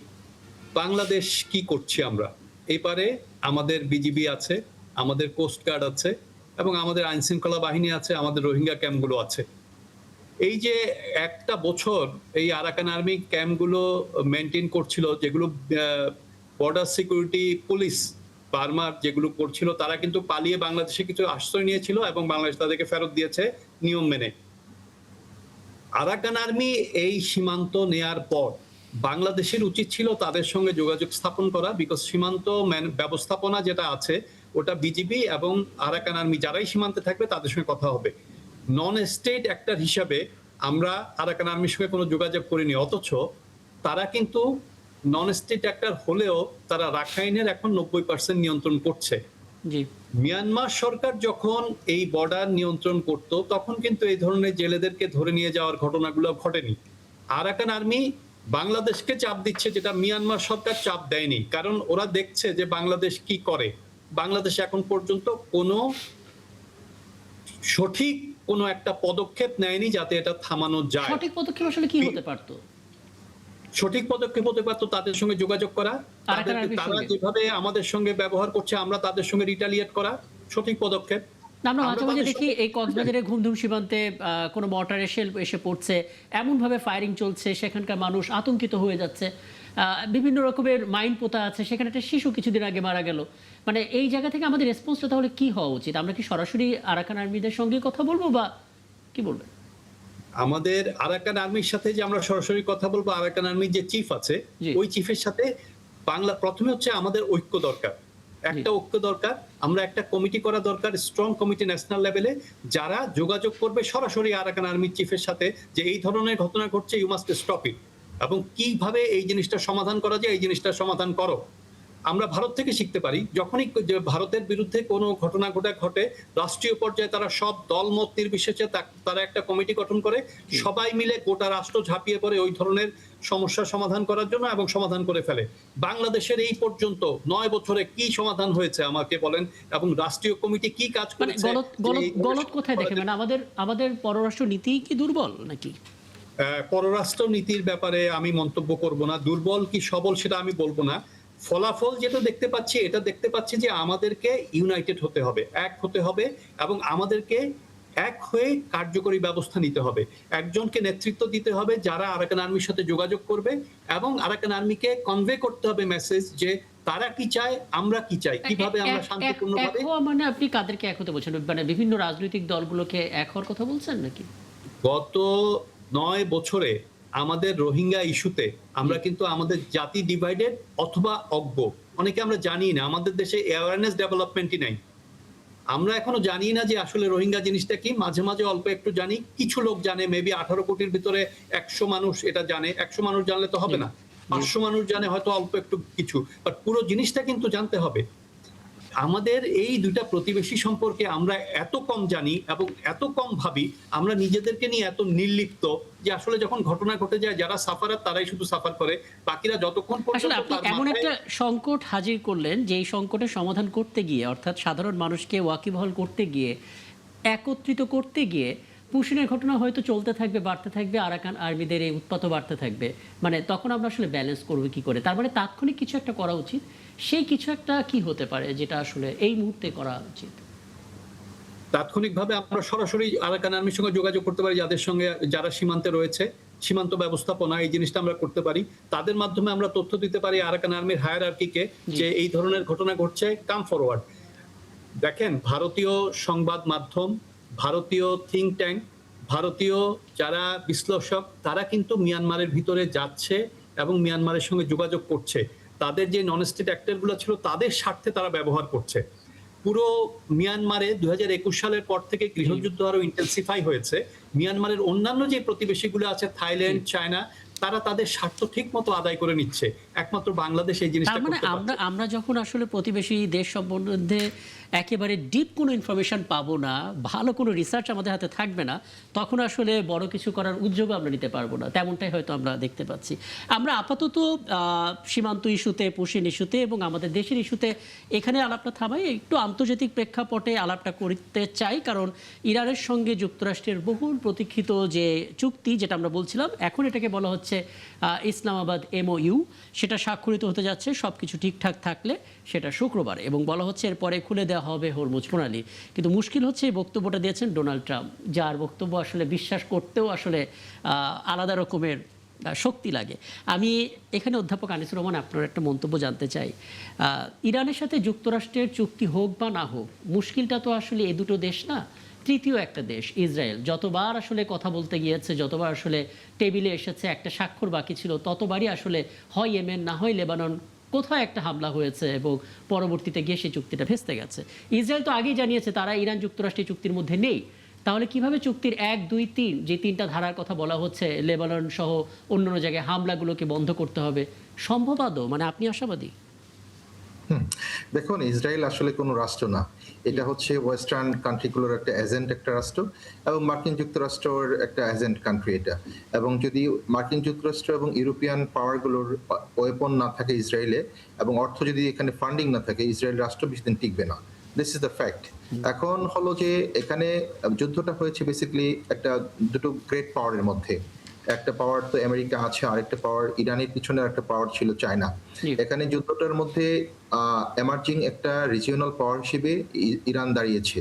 বাংলাদেশ কি করছি আমরা? এপারে আমাদের বিজিবি আছে, আমাদের কোস্ট গার্ড আছে, এবং আমাদের আইন শৃঙ্খলা বাহিনী আছে, আমাদের রোহিঙ্গা ক্যাম্পগুলো আছে। এই যে একটা বছর এই আরাকান আর্মি ক্যাম্পগুলো মেনটেন করছিল, যেগুলো বর্ডার সিকিউরিটি পুলিশ বার্মার যেগুলো করছিল, তারা কিন্তু পালিয়ে বাংলাদেশে কিছু আশ্রয় নিয়েছিল এবং বাংলাদেশ তাদেরকে ফেরত দিয়েছে নিয়ম মেনে। আরাকান আর্মি এই সীমান্ত নেয়ার পর বাংলাদেশের উচিত ছিল তাদের সঙ্গে যোগাযোগ স্থাপন করা, বিকজ সীমান্ত ব্যবস্থাপনা যেটা আছে ওটা বিজিবি এবং আরাকান আর্মি যারাই সীমান্তে থাকবে তাদের সঙ্গে কথা হবে। নন স্টেট অ্যাক্টর হিসাবে আমরা আরাকান আর্মির সঙ্গে কোনো যোগাযোগ করিনি, অথচ তারা কিন্তু নন স্টেট অ্যাক্টর হলেও তারা রাখাইনের এখন 90% নিয়ন্ত্রণ করছে। জি। মিয়ানমার সরকার যখন এই বর্ডার নিয়ন্ত্রণ করত তখন কিন্তু এই ধরনের জেলেদেরকে ধরে নিয়ে যাওয়ার ঘটনাগুলো ঘটেনি। আরাকান আর্মি বাংলাদেশকে চাপ দিচ্ছে, যেটা মিয়ানমার সরকার চাপ দেয়নি, কারণ ওরা দেখছে যে বাংলাদেশ কি করে। বাংলাদেশ এখন পর্যন্ত কোনো সঠিক কোনো একটা পদক্ষেপ নেয়নি যাতে এটা থামানো যায়। সঠিক পদক্ষেপ আসলে কি হতে পারতো? সঠিক পদক্ষেপ হতে পারতো তাদের সঙ্গে যোগাযোগ করা, তারা যেভাবে আমাদের সঙ্গে ব্যবহার করছে আমরা তাদের সঙ্গে রিটালিয়েট করা সঠিক পদক্ষেপ। আমরা মাঝে মাঝে দেখি এই কক্সবাজারের ঘুমধুম সীমান্তে কোনো মর্টারের শেল এসে পড়ছে, এমন ভাবে ফায়ারিং চলছে, সেখানকার মানুষ আতঙ্কিত হয়ে যাচ্ছে, বিভিন্ন রকমের মাইন পোতা আছে, সেখানে একটা শিশু কিছুদিন আগে মারা গেল। মানে এই জায়গা থেকে আমাদের রেসপন্সটা তাহলে কি হওয়া উচিত? আমরা কি সরাসরি আরাকান আর্মিদের সঙ্গে কথা বলবো, বা কি বলবেন? আমাদের আরাকান আর্মির সাথে যে আমরা সরাসরি কথা বলবো, আরাকান আর্মির যে চিফ আছে ওই চিফের সাথে বাংলা, প্রথমে হচ্ছে আমাদের ঐক্য দরকার, একটা ঐক্য দরকার। আমরা একটা কমিটি করা দরকার, স্ট্রং কমিটি ন্যাশনাল লেভেলে, যারা যোগাযোগ করবে সরাসরি আরাকান আর্মির চিফের সাথে যে এই ধরনের ঘটনা ঘটছে, ইউ মাস্ট স্টপ ইট, এবং কিভাবে এই জিনিসটা সমাধান করা যায় এই জিনিসটা সমাধান করো। আমরা ভারত থেকে শিখতে পারি, যখনই ভারতের বিরুদ্ধে কোনো ঘটনা ঘটে রাষ্ট্রীয় পর্যায়ে তারা সব দলমত নির্বিশেষে তারা একটা কমিটি গঠন করে, সবাই মিলে গোটা রাষ্ট্র ঝাঁপিয়ে পড়ে ওই ধরনের সমস্যার সমাধান করার জন্য এবং সমাধান করে ফেলে। বাংলাদেশের এই পর্যন্ত 9 বছরে কি সমাধান হয়েছে আমাকে বলেন, এবং রাষ্ট্রীয় কমিটি কি কাজ করেছে? গলত কোথায় দেখে? মানে আমাদের পররাষ্ট্র নীতি কি দুর্বল নাকি? পররাষ্ট্র নীতির ব্যাপারে আমি মন্তব্য করব না, দুর্বল কি সবল সেটা আমি বলবো না। ফলাফল যেটা দেখতে পাচ্ছি, এটা দেখতে পাচ্ছি যে আমাদেরকে ইউনাইটেড হতে হবে, এক হতে হবে, এবং আমাদেরকে এক হয়ে কার্যকরী ব্যবস্থা নিতে হবে। একজনকে নেতৃত্ব দিতে হবে যারা আরাকান আর্মির সাথে যোগাযোগ করবে, এবং আরাকান আর্মিকে কনভে করতে হবে মেসেজ যে তারা কি চায়, আমরা কি চাই, কিভাবে আমরা শান্তিপূর্ণভাবে। মানে আপনি কাদেরকে এক হতে বলছেন? মানে বিভিন্ন রাজনৈতিক দলগুলোকে এক হওয়ার কথা বলছেন নাকি? গত 9 বছরে আমাদের রোহিঙ্গা ইস্যুতে আমরা কিন্তু আমাদের জাতি ডিভাইডেড অথবা অজ্ঞ, অনেকে আমরা জানি না, আমাদের দেশে অ্যাওয়ারনেস ডেভেলপমেন্টই নাই। আমরা এখনো জানি না যে আসলে রোহিঙ্গা জিনিসটা কি। মাঝে মাঝে অল্প একটু জানি, কিছু লোক জানে, মেবি 18 কোটির ভিতরে 100 মানুষ এটা জানে। 100 মানুষ জানলে তো হবে না, 500 মানুষ জানে হয়তো অল্প একটু কিছু, বাট পুরো জিনিসটা কিন্তু জানতে হবে। আমাদের এই দুইটা প্রতিবেশী সম্পর্কে আমরা এত কম জানি এবং এত কম ভাবি, আমরা নিজেদেরকে নিয়ে এত নির্লিপ্ত যে আসলে যখন ঘটনা ঘটে যায় যারা সাফারার তারাই শুধু সাফার করে, বাকিরা যতক্ষণ আসলে আপনি এমন একটা সংকট হাজির করলেন যে এই সংকটের সমাধান করতে গিয়ে, অর্থাৎ সাধারণ মানুষকে ওয়াকিবহাল করতে গিয়ে, একত্রিত করতে গিয়ে পুশিনের ঘটনা হয়তো চলতে থাকবে, বাড়তে থাকবে, আরাকান আর্মিদের এই উৎপাতও বাড়তে থাকবে। মানে তখন আমরা আসলে ব্যালেন্স করবো কি করে? তার মানে তাৎক্ষণিক কিছু একটা করা উচিত। সেই কিছু একটা কি হতে পারে যেটা আসলে এই মুহূর্তে করা উচিত? তাৎক্ষণিকভাবে আমরা সরাসরি আরাকান আর্মির সঙ্গে যোগাযোগ করতে পারি, যাদের সঙ্গে যারা সীমান্তে রয়েছে, সীমান্ত ব্যবস্থাপনা এই জিনিসটা আমরা করতে পারি। তাদের মাধ্যমে আমরা তথ্য দিতে পারি আরাকান আর্মির হায়ারার্কিকে যে এই ধরনের ঘটনা ঘটছে, কাম ফরওয়ার্ড। দেখেন, ভারতীয় সংবাদ মাধ্যম, ভারতীয় থিঙ্ক ট্যাঙ্ক, ভারতীয় যারা বিশ্লেষক, তারা কিন্তু মিয়ানমারের ভিতরে যাচ্ছে এবং মিয়ানমারের সঙ্গে যোগাযোগ করছে। তাদের যে নন স্টেট অ্যাক্টরগুলো ছিল তাদের স্বার্থে তারা ব্যবহার করছে। পুরো মিয়ানমারে 2021 সালের পর থেকে গৃহযুদ্ধ আরো ইন্টেন্সিফাই হয়েছে। মিয়ানমারের অন্যান্য যে প্রতিবেশীগুলো আছে, থাইল্যান্ড, চায়না, তারা তাদের স্বার্থ ঠিক মতো আদায় করে নিচ্ছে। একমাত্র বাংলাদেশ এই জিনিসটা করতে পারছে। আমরা যখন আসলে প্রতিবেশী দেশ সম্বন্ধে একেবারে ডিপ কোনো ইনফরমেশন পাবো না, ভালো কোনো রিসার্চ আমাদের হাতে থাকবে না, তখন আসলে বড় কিছু করার উদ্যোগ আমরা নিতে পারবো না। তেমনটাই হয়তো আমরা দেখতে পাচ্ছি। আমরা আপাতত সীমান্ত ইস্যুতে, পুশিন ইস্যুতে এবং আমাদের দেশের ইস্যুতে এখানে আলাপটা থামাই। একটু আন্তর্জাতিক প্রেক্ষাপটে আলাপটা করতে চাই, কারণ ইরানের সঙ্গে যুক্তরাষ্ট্রের বহুল প্রতীক্ষিত যে চুক্তি, যেটা আমরা বলছিলাম, এখন এটাকে বলা হচ্ছে ইসলামাবাদ MOU, সেটা স্বাক্ষরিত হতে যাচ্ছে সবকিছু ঠিকঠাক থাকলে সেটা শুক্রবার, এবং বলা হচ্ছে এরপরে খুলে দেওয়া হবে হরমুজ প্রণালী। কিন্তু মুশকিল হচ্ছে এই বক্তব্যটা দিয়েছেন ডোনাল্ড ট্রাম্প, যার বক্তব্য আসলে বিশ্বাস করতেও আসলে আলাদা রকমের শক্তি লাগে। আমি এখানে অধ্যাপক আনিসুর রহমান আপনার একটা মন্তব্য জানতে চাই। ইরানের সাথে যুক্তরাষ্ট্রের চুক্তি হোক বা না হোক, মুশকিলটা তো আসলে এই দুটো দেশ না, তৃতীয় একটা দেশ ইসরায়েল যতবার আসলে কথা বলতে গিয়েছে, যতবার আসলে টেবিলে এসেছে, একটা স্বাক্ষর বাকি ছিল, ততবারই আসলে হয় ইয়েমেন না হয় লেবানন কোথাও একটা হামলা হয়েছে এবং পরবর্তীতে গিয়ে সেই চুক্তিটা ভেস্তে গেছে। ইসরায়েল তো আগেই জানিয়েছে তারা ইরান যুক্তরাষ্ট্রের চুক্তির মধ্যে নেই। তাহলে কিভাবে চুক্তির 1, 2, 3 যে 3টা ধারার কথা বলা হচ্ছে, লেবানন সহ অন্যান্য জায়গায় হামলাগুলোকে বন্ধ করতে হবে, সম্ভব আদৌ? মানে আপনি আশাবাদী? দেখুন, ইসরায়েল আসলে কোনো রাষ্ট্র না, এটা হচ্ছে ওয়েস্টার্ন কান্ট্রিগুলোর একটা এজেন্ট একটা রাষ্ট্র, এবং মার্কিন যুক্তরাষ্ট্রের একটা এজেন্ট কান্ট্রি এটা। এবং যদি মার্কিন যুক্তরাষ্ট্র এবং ইউরোপিয়ান পাওয়ারগুলোর ওয়েপন না থাকে ইসরায়েলে, এবং অর্থ যদি এখানে ফান্ডিং না থাকে, ইসরায়েল রাষ্ট্র বেশি দিন টিকবে না। This is the fact. এখন হলো যে এখানে যুদ্ধটা হয়েছে বেসিক্যালি একটা দুটো গ্রেট পাওয়ারের মধ্যে। একটা পাওয়ার তো আমেরিকা আছে, আরেকটা পাওয়ার ইরানের পিছনে একটা পাওয়ার ছিল চায়না। এখানে যুদ্ধটার মধ্যে এমার্জিং একটা রিজিওনাল পাওয়ার হিসেবে ইরান দাঁড়িয়েছে,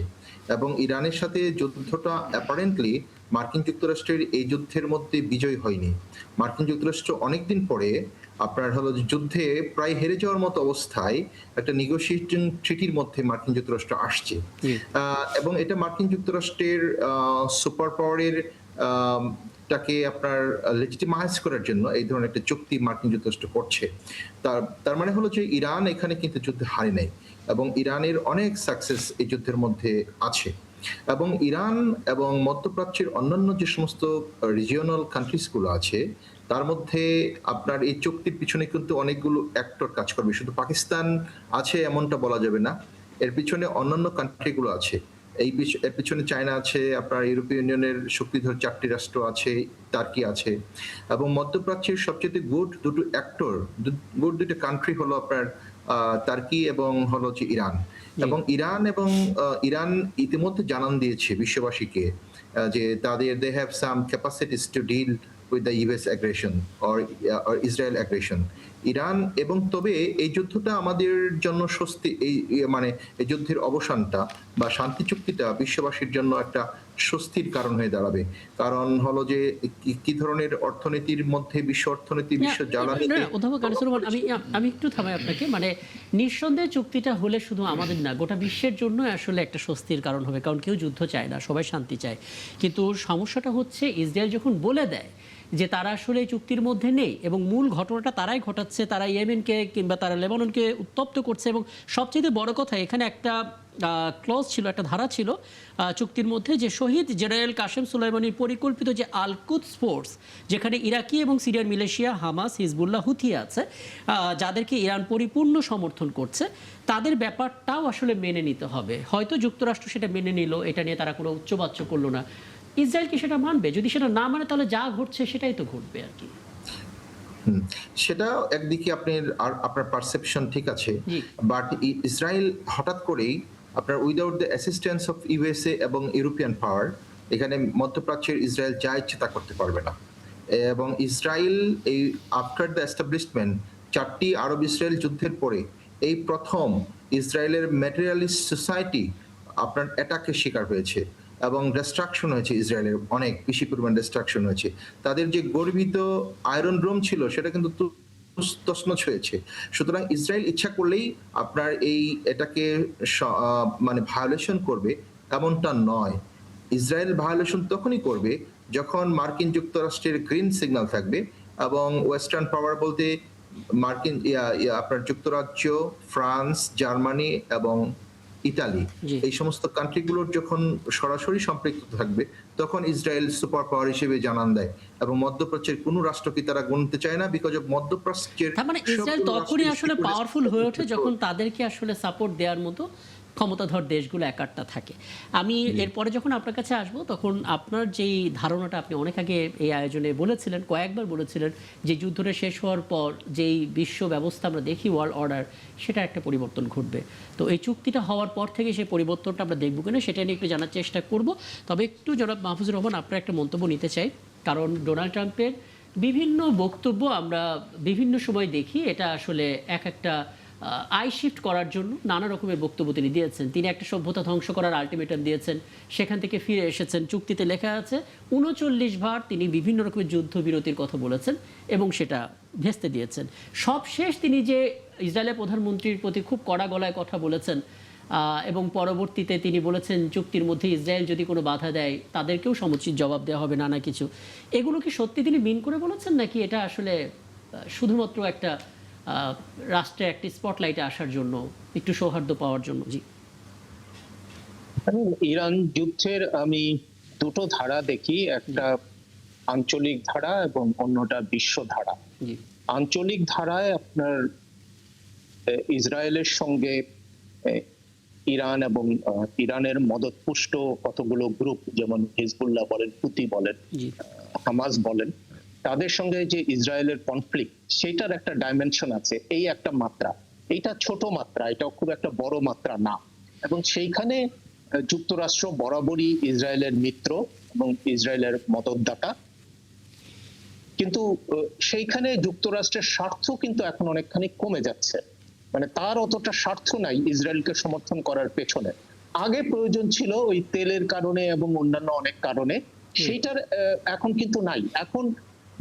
এবং ইরানের সাথে যুদ্ধটা অ্যাপারেন্টলি মার্কিন যুক্তরাষ্ট্রের এই যুদ্ধের মধ্যে বিজয় হয়নি। মার্কিন যুক্তরাষ্ট্র অনেকদিন পরে আপনার হলো যুদ্ধে প্রায় হেরে যাওয়ার মতো অবস্থায় একটা নেগোসিয়েশন ট্রিটির মধ্যে মার্কিন যুক্তরাষ্ট্র আসছে, এবং এটা মার্কিন যুক্তরাষ্ট্রের সুপার পাওয়ারের টাকে আপনার লেজিটিমাইজ করার জন্য এই ধরনের একটা চুক্তি মার্কিন যুক্তরাষ্ট্র করছে। তার মানে হলো যে ইরান এখানে কিন্তু যুদ্ধে হারে নাই, এবং ইরানের অনেক সাকসেস এই যুদ্ধের মধ্যে আছে। এবং ইরান এবং মধ্যপ্রাচ্যের অন্যান্য যে সমস্ত রিজিওনাল কান্ট্রিজগুলো আছে, তার মধ্যে আপনার এই চুক্তির পিছনে কিন্তু অনেকগুলো অ্যাক্টর কাজ করবে। শুধু পাকিস্তান আছে এমনটা বলা যাবে না, এর পিছনে অন্যান্য কান্ট্রিগুলো আছে। এর পিছনে চায়না আছে, আপনার ইউরোপীয় ইউনিয়নের শক্তিধর 4টি রাষ্ট্র আছে, টার্কি আছে, এবং মধ্যপ্রাচ্যের সবচেয়ে গুড দুটো কান্ট্রি হলো আপনার টার্কি এবং হলো যে ইরান। এবং ইরান ইতিমধ্যে জানান দিয়েছে বিশ্ববাসীকে যে they have some capacities to deal with the US aggression or Israel aggression. Iran, এবং তবে এই যুদ্ধটা আমাদের জন্য স্বস্তি, মানে এই যুদ্ধের অবসানটা বা শান্তি চুক্তিটা বিশ্ববাসীর জন্য একটা স্বস্তির কারণ হয়ে দাঁড়াবে। কারণ হলো যে কি ধরনের অর্থনীতির মধ্যে বিশ্ব অর্থনীতি, বিশ্ব জ্বালানি। অধ্যাপক আনিসুর রহমান, আমি একটু থামাই আপনাকে। মানে নিঃসন্দেহে চুক্তিটা হলে শুধু আমাদের না, গোটা বিশ্বের জন্য আসলে একটা স্বস্তির কারণ হবে, কারণ কেউ যুদ্ধ চায় না, সবাই শান্তি চায়। কিন্তু সমস্যাটা হচ্ছে ইসরায়েল যখন বলে দেয় যে তারা আসলে এই চুক্তির মধ্যে নেই, এবং মূল ঘটনাটা তারাই ঘটাচ্ছে, তারা ইয়েমেনকে কিংবা তারা লেবাননকে উত্তপ্ত করছে। এবং সবচেয়ে বড় কথা, এখানে একটা ক্লজ ছিল, একটা ধারা ছিল চুক্তির মধ্যে, যে শহীদ জেনারেল কাসেম সুলাইমানির পরিকল্পিত যে আল কুদস ফোর্স, যেখানে ইরাকি এবং সিরিয়ার মিলিশিয়া হামাস, হিজবুল্লাহ, হুথি আছে, যাদেরকে ইরান পরিপূর্ণ সমর্থন করছে, তাদের ব্যাপারটাও আসলে মেনে নিতে হবে। হয়তো যুক্তরাষ্ট্র সেটা মেনে নিল, এটা নিয়ে তারা কোনো উচ্চবাচ্য করলো না। ইসরায়েল কি সেটা মানবে? যদি সেটা না মানে, তাহলে যা ঘটছে সেটাই তো ঘটবে আর কি। সেটা একদিকে আপনার পারসেপশন ঠিক আছে, বাট ইসরায়েল হঠাৎ করেই আপনার without the assistance of USA এবং ইউরোপিয়ান পাওয়ার, এখানে মধ্যপ্রাচ্যের ইসরায়েল যা ইচ্ছে তা করতে পারবে না। এবং ইসরায়েল এই আফটার দ্য এস্টাবলিশমেন্ট 4টি আরব ইসরায়েল যুদ্ধের পরে এই প্রথম ইসরায়েলের ম্যাটেরিয়ালিস্ট সোসাইটি আপনার অ্যাটাকের শিকার হয়েছে, এবং ডিস্ট্রাকশন হয়েছে, ইসরায়েলের অনেক বেশি পরিমাণ ডিস্ট্রাকশন হয়েছে। তাদের যে গর্বিত আয়রন ডোম ছিল সেটা কিন্তু তছনছ হয়েছে। সুতরাং ইসরায়েল ইচ্ছা করলেই আপনার এটাকে মানে ভায়োলেশন করবে এমনটা নয়। ইসরায়েল ভায়োলেশন তখনই করবে যখন মার্কিন যুক্তরাষ্ট্রের গ্রিন সিগন্যাল থাকবে, এবং ওয়েস্টার্ন পাওয়ার বলতে মার্কিন আপনার যুক্তরাজ্য, ফ্রান্স, জার্মানি এবং ইতালি, এই সমস্ত কান্ট্রিগুলোর যখন সরাসরি সম্পৃক্ত থাকবে, তখন ইসরায়েল সুপার পাওয়ার হিসেবে জানান দেয়। এবং মধ্যপ্রাচ্যের কোনো রাষ্ট্রকে তারা গুনতে চায় না, বিকজ অফ মধ্যপ্রাচ্যের। মানে ইসরায়েল তখনই আসলে পাওয়ারফুল হয়ে ওঠে যখন তাদেরকে আসলে সাপোর্ট দেওয়ার মতো ক্ষমতাধর দেশগুলো একাট্টা থাকে। আমি এরপরে যখন আপনার কাছে আসবো, তখন আপনার যেই ধারণাটা আপনি অনেক আগে এই আয়োজনে বলেছিলেন, কয়েকবার বলেছিলেন, যে যুদ্ধটা শেষ হওয়ার পর যেই বিশ্ব ব্যবস্থা আমরা দেখি, ওয়ার্ল্ড অর্ডার, সেটা একটা পরিবর্তন ঘটবে। তো এই চুক্তিটা হওয়ার পর থেকে সেই পরিবর্তনটা আমরা দেখবো কিনা, সেটা নিয়ে একটু জানার চেষ্টা করব। তবে একটু জনাব মাহফুজুর রহমান, আপনার একটা মন্তব্য নিতে চাই। কারণ ডোনাল্ড ট্রাম্পের বিভিন্ন বক্তব্য আমরা বিভিন্ন সময় দেখি, এটা আসলে একটা আই শিফট করার জন্য নানা রকমের বক্তব্য তিনি দিয়েছেন। তিনি একটা সভ্যতা ধ্বংস করার আলটিমেটাম দিয়েছেন, সেখান থেকে ফিরে এসেছেন। চুক্তিতে লেখা আছে 39 বার তিনি বিভিন্ন রকমের যুদ্ধবিরতির কথা বলেছেন এবং সেটা ভেস্তে দিয়েছেন। সবশেষ তিনি যে ইসরায়েলের প্রধানমন্ত্রীর প্রতি খুব কড়া গলায় কথা বলেছেন, এবং পরবর্তীতে তিনি বলেছেন চুক্তির মধ্যে ইসরায়েল যদি কোনো বাধা দেয় তাদেরকেও সমুচিত জবাব দেওয়া হবে, নানা কিছু। এগুলো কি সত্যি তিনি মিন করে বলেছেন, নাকি এটা আসলে শুধুমাত্র একটা রাষ্ট্রে একটি স্পটলাইটে আসার জন্য, একটু সৌহার্দ্য পাওয়ার জন্য? জি, ইরান যুদ্ধের আমি দুটো ধারা দেখি, একটা আঞ্চলিক ধারা এবং অন্যটা বিশ্ব ধারা। জি আঞ্চলিক ধারায় আপনার ইসরায়েলের সঙ্গে ইরান এবং ইরানের মদতপুষ্ট কতগুলো গ্রুপ, যেমন হিজবুল্লাহ বলেন, হুতি বলেন, জি হামাস বলেন, তাদের সঙ্গে যে ইসরায়েলের কনফ্লিক্ট, সেটার একটা ডাইমেনশন আছে, এই একটা মাত্রা। এইটা ছোট মাত্রা, এটা খুব একটা বড় মাত্রা না। এবং সেইখানে যুক্তরাষ্ট্র বরাবরই ইসরায়েলের মিত্র এবং ইসরায়েলের মদতদাতা, কিন্তু সেইখানে যুক্তরাষ্ট্রের স্বার্থ কিন্তু এখন অনেকখানি কমে যাচ্ছে। মানে তার অতটা স্বার্থ নাই ইসরায়েলকে সমর্থন করার পেছনে। আগে প্রয়োজন ছিল ওই তেলের কারণে এবং অন্যান্য অনেক কারণে, সেইটার এখন কিন্তু নাই। এখন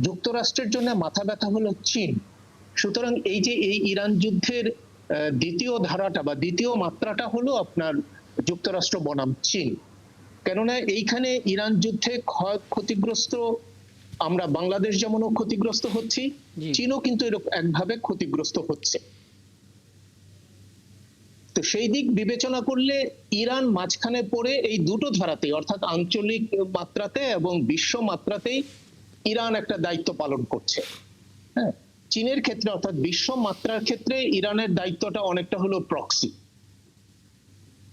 যুক্তরাষ্ট্রের জন্য মাথা ব্যথা হলো চীন। সুতরাং এই যে এই ইরান যুদ্ধের দ্বিতীয় ধারাটা বা দ্বিতীয় মাত্রাটা হলো আপনার যুক্তরাষ্ট্র বনাম চীন। কেননা এইখানে ইরান যুদ্ধে ক্ষতিগ্রস্ত আমরা বাংলাদেশ যেমনও ক্ষতিগ্রস্ত হচ্ছি, চীনও কিন্তু এরকম একভাবে ক্ষতিগ্রস্ত হচ্ছে। তো সেই দিক বিবেচনা করলে ইরান মাঝখানে পড়ে এই দুটো ধারাতে, অর্থাৎ আঞ্চলিক মাত্রাতে এবং বিশ্ব মাত্রাতেই ইরান একটা দায়িত্ব পালন করছে। হ্যাঁ, চীনের ক্ষেত্রে অর্থাৎ বিশ্ব মাত্রার ক্ষেত্রে ইরানের দায়িত্বটা অনেকটা হলো প্রক্সি।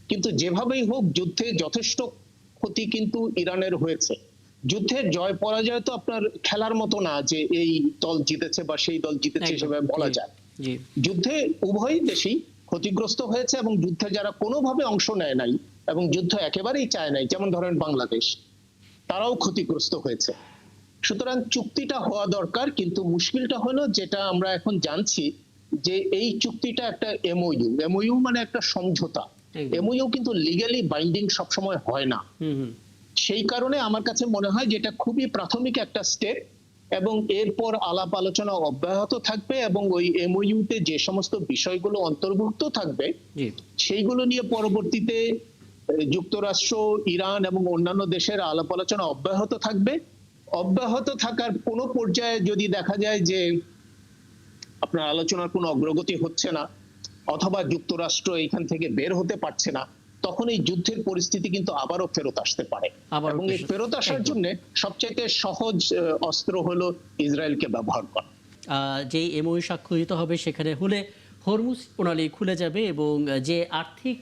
কিন্তু যেভাবেই হোক যুদ্ধে যথেষ্ট ক্ষতি কিন্তু ইরানের হয়েছে। যুদ্ধের জয় পরাজয় তো আপনার খেলার মতো না যে এই দল জিতেছে বা সেই দল জিতেছে সেভাবে বলা যায়। যুদ্ধে উভয় দেশই ক্ষতিগ্রস্ত হয়েছে এবং যুদ্ধে যারা কোনোভাবে অংশ নেয় নাই এবং যুদ্ধ একেবারেই চায় নাই, যেমন ধরেন বাংলাদেশ, তারাও ক্ষতিগ্রস্ত হয়েছে। সুতরাং চুক্তিটা হওয়া দরকার, কিন্তু মুশকিলটা হলো যেটা আমরা এখন জানছি যে এই চুক্তিটা একটা এমওইউ। এমওইউ মানে একটা সমঝোতা। এমওইউ কিন্তু লিগ্যালি বাইন্ডিং সবসময় হয় না। সেই কারণে আমার কাছে মনে হয় যে এটা খুবই প্রাথমিক একটা স্টেপ, এবং এরপর আলাপ আলোচনা অব্যাহত থাকবে এবং ওই এমওইউতে যে সমস্ত বিষয়গুলো অন্তর্ভুক্ত থাকবে সেইগুলো নিয়ে পরবর্তীতে যুক্তরাষ্ট্র, ইরান এবং অন্যান্য দেশের আলাপ আলোচনা অব্যাহত থাকবে। অব্যাহত থাকার কোনো পর্যায়ে যদি দেখা যায় যে আপনার আলোচনার কোনো অগ্রগতি হচ্ছে না অথবা যুক্তরাষ্ট্র এখান থেকে বের হতে পারছে না, তখন এই যুদ্ধের পরিস্থিতি কিন্তু আবারও ফেরত আসতে পারে। এবং এই ফেরত আসার জন্য সবচাইতে সহজ অস্ত্র হলো ইসরায়েলকে ব্যবহার করা। যে এমওইউ স্বাক্ষরিত হবে সেখানে হলে হরমুজ প্রণালী খুলে যাবে এবং যে আর্থিক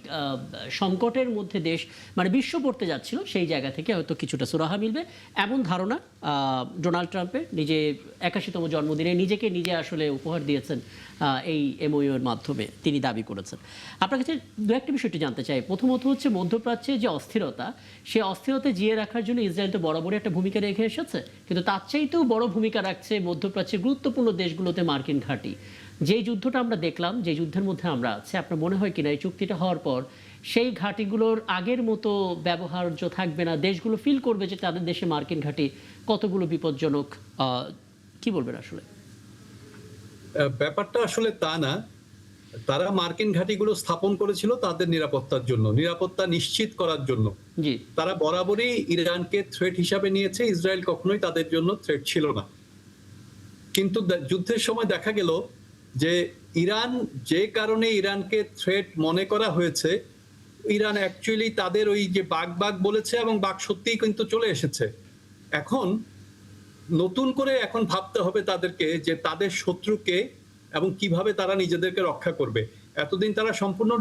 সংকটের মধ্যে দেশ মানে বিশ্ব পড়তে যাচ্ছিল সেই জায়গা থেকে হয়তো কিছুটা সুরাহা মিলবে, এমন ধারণা ডোনাল্ড ট্রাম্পের। নিজে 81তম জন্মদিনে নিজেকে নিজে আসলে উপহার দিয়েছেন এই এমওইউ এর মাধ্যমে, তিনি দাবি করেছেন। আপনার কাছে দু একটা বিষয়টি জানতে চাই। প্রথমত হচ্ছে মধ্যপ্রাচ্যে যে অস্থিরতা, সেই অস্থিরতা জিয়ে রাখার জন্য ইসরায়েল তো বরাবরই একটা ভূমিকা রেখে এসেছে, কিন্তু তার চাইতেও বড় ভূমিকা রাখছে মধ্যপ্রাচ্যের গুরুত্বপূর্ণ দেশগুলোতে মার্কিন ঘাঁটি। যে যুদ্ধটা আমরা দেখলাম, যে যুদ্ধের মধ্যে আমরা আছি, আপনার মনে হয় কিনা এই চুক্তিটা হওয়ার পর সেই ঘাঁটিগুলোর আগের মতো ব্যবহার্য থাকবে না, দেশগুলো ফিল করবে যে তাদের দেশে মার্কিন ঘাঁটি কতগুলো বিপজ্জনক? কি বলবেন আসলে? ব্যাপারটা আসলে তা না। তারা মার্কিন ঘাঁটিগুলো স্থাপন করেছিল তাদের নিরাপত্তার জন্য, নিরাপত্তা নিশ্চিত করার জন্য। তারা বরাবরই ইরানকে থ্রেট হিসাবে নিয়েছে, ইসরায়েল কখনোই তাদের জন্য থ্রেট ছিল না। কিন্তু যুদ্ধের সময় দেখা গেল যে ইরান, যে কারণে ইরানকে থ্রেট মনে করা হয়েছে, ইরান অ্যাকচুয়ালি তাদের ওই যে বাঘ বলেছে এবং বাঘ সত্যিই কিন্তু চলে এসেছে। এখন নতুন করে এখন ভাবতে হবে তাদেরকে যে তাদের শত্রুকে এবং কিভাবে তারা নিজেদেরকে রক্ষা করবে। এতদিন তারা সম্পূর্ণ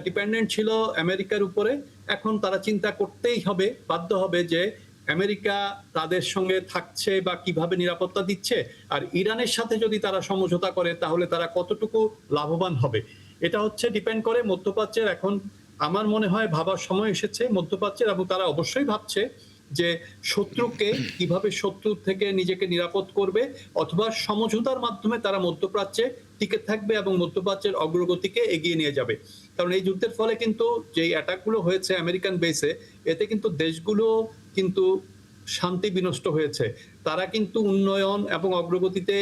ডিপেন্ডেন্ট ছিল আমেরিকার উপরে, এখন তারা চিন্তা করতেই হবে, বাধ্য হবে যে আমেরিকা তাদের সঙ্গে থাকছে বা কিভাবে নিরাপত্তা দিচ্ছে, আর ইরানের সাথে যদি তারা সমঝোতা করে তাহলে তারা কতটুকু লাভবান হবে। এটা হচ্ছে ডিপেন্ড করে মধ্যপ্রাচ্যের। এখন আমার মনে হয় ভাবার সময় এসেছে মধ্যপ্রাচ্যের, এবং তারা অবশ্যই ভাবছে যে শত্রুকে কিভাবে শত্রু থেকে নিজেকে নিরাপদ করবে, অথবা সমঝোতার মাধ্যমে তারা মধ্যপ্রাচ্যে টিকে থাকবে এবং মধ্যপ্রাচ্যের অগ্রগতিকে এগিয়ে নিয়ে যাবে। কারণ এই যুদ্ধের ফলে কিন্তু যে অ্যাটাকগুলো হয়েছে আমেরিকান বেসে, এতে কিন্তু দেশগুলো কিন্তু শান্তি বিনষ্ট হয়েছে। তারা কিন্তু উন্নয়ন এবং অগ্রগতিতে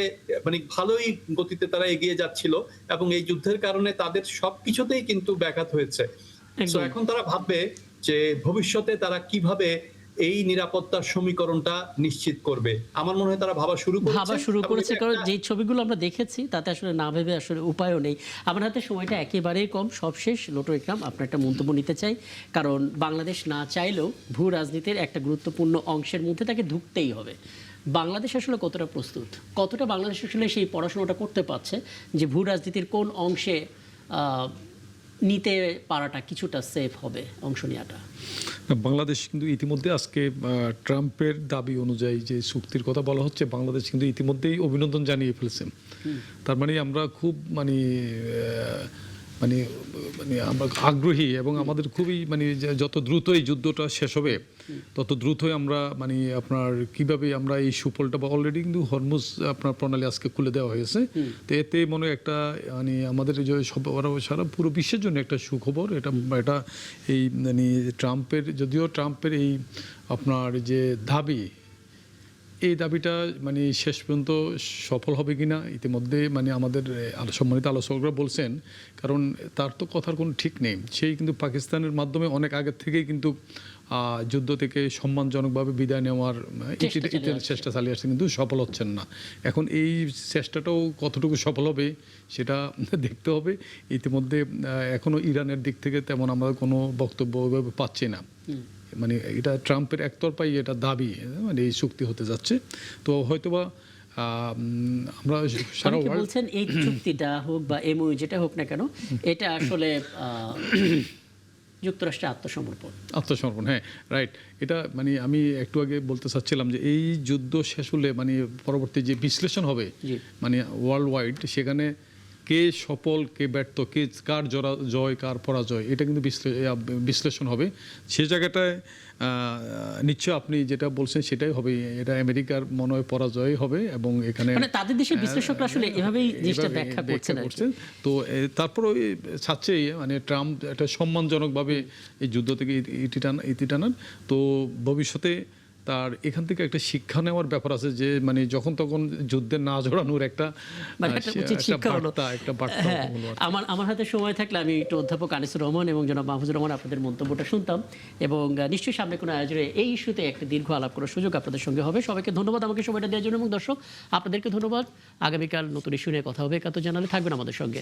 মানে ভালোই গতিতে তারা এগিয়ে যাচ্ছিল, এবং এই যুদ্ধের কারণে তাদের সবকিছুতেই কিন্তু ব্যাঘাত হয়েছে। তো এখন তারা ভাববে যে ভবিষ্যতে তারা কিভাবে এই নিরাপত্তার সমীকরণটা নিশ্চিত করবে। আমার মনে হয় তারা ভাবা শুরু করেছে করেছে। কারণ যে ছবিগুলো আমরা দেখেছি তাতে আসলে না ভেবে আসলে উপায়ও নেই। আমার হাতে সময়টা একেবারেই কম, সবশেষ লোটো ইকরাম আপনার একটা মন্তব্য নিতে চাই, কারণ বাংলাদেশ না চাইলেও ভূ রাজনীতির একটা গুরুত্বপূর্ণ অংশের মধ্যে তাকে ঢুকতেই হবে। বাংলাদেশ আসলে কতটা প্রস্তুত, কতটা বাংলাদেশ আসলে সেই পড়াশোনাটা করতে পারছে যে ভূ রাজনীতির কোন অংশে নিতে পারাটা কিছুটা সেফ হবে, অংশ নেওয়াটা? বাংলাদেশ কিন্তু ইতিমধ্যে আজকে ট্রাম্পের দাবি অনুযায়ী যে চুক্তির কথা বলা হচ্ছে, বাংলাদেশ কিন্তু ইতিমধ্যেই অভিনন্দন জানিয়ে ফেলছে। তার মানে আমরা খুব মানে মানে মানে আমরা আগ্রহী এবং আমাদের খুবই মানে যত দ্রুত এই যুদ্ধটা শেষ হবে তত দ্রুতই আমরা মানে আপনার কিভাবে আমরা এই সুফলটা, বা অলরেডি কিন্তু হরমুজ আপনার প্রণালী আজকে খুলে দেওয়া হয়েছে, তো এতে মনে হয় একটা মানে আমাদের যে সব সারা পুরো বিশ্বের জন্য একটা সুখবর। এটা এটা এই মানে ট্রাম্পের, যদিও ট্রাম্পের এই আপনার যে দাবি, এই দাবিটা মানে শেষ পর্যন্ত সফল হবে কিনা ইতিমধ্যে মানে আমাদের সম্মানিত আলোচকরা বলছেন, কারণ তার তো কথার কোনো ঠিক নেই। সেই কিন্তু পাকিস্তানের মাধ্যমে অনেক আগের থেকেই কিন্তু যুদ্ধ থেকে সম্মানজনকভাবে বিদায় নেওয়ার চেষ্টা চালিয়ে আসছে, কিন্তু সফল হচ্ছেন না। এখন এই চেষ্টাটাও কতটুকু সফল হবে সেটা দেখতে হবে। ইতিমধ্যে এখনো ইরানের দিক থেকে তেমন আমরা কোনো বক্তব্য ওইভাবে পাচ্ছি না। মানে এটা ট্রাম্পের একতরফাই এটা দাবি, মানে এই চুক্তি হতে যাচ্ছে। তো হয়তোবা আমরা সারা ওয়ার্ল্ড বলছেন এই চুক্তিটা হোক বা এমওইউ যেটা হোক না কেন, এটা আসলে যুক্তরাষ্ট্রের আত্মসমর্পণ। হ্যাঁ, রাইট। এটা মানে আমি একটু আগে বলতে চাচ্ছিলাম যে এই যুদ্ধ শেষ হলে মানে পরবর্তী যে বিশ্লেষণ হবে মানে ওয়ার্ল্ড ওয়াইড, সেখানে কে সফল কে ব্যর্থ, কে কার জয় কার পরাজয়, এটা কিন্তু বিশ্লেষণ হবে। সে জায়গাটায় নিশ্চয় আপনি যেটা বলছেন সেটাই হবে। এটা আমেরিকার মনে হয় পরাজয় হবে এবং এখানে মানে তাদের দেশের বিশ্লেষকরা আসলে এভাবেই জিনিসটা ব্যাখ্যা করছেন। তো তারপর ওই চাচ্ছে মানে ট্রাম্প একটা সম্মানজনকভাবে এই যুদ্ধ থেকে ইতি টানান। তো ভবিষ্যতে তার এখান থেকে একটা শিক্ষা নেওয়ার ব্যাপার আছে, যে মানে যখন তখন যুদ্ধে না জড়ানোর একটা বার্তা। আমার হাতে সময় থাকলে আমি একটু অধ্যাপক আনিসুর রহমান এবং জনাব মাহফুজুর রহমান আপনাদের মন্তব্যটা শুনতাম, এবং নিশ্চয়ই সামনে কোনো আয়োজনে এই ইস্যুতে একটা দীর্ঘ আলাপ করার সুযোগ আপনাদের সঙ্গে হবে। সবাইকে ধন্যবাদ আমাকে সময়টা দেওয়ার জন্য, এবং দর্শক আপনাদেরকে ধন্যবাদ। আগামীকাল নতুন ইস্যু নিয়ে কথা হবে, একা তো জানালে থাকবেন আমাদের সঙ্গে।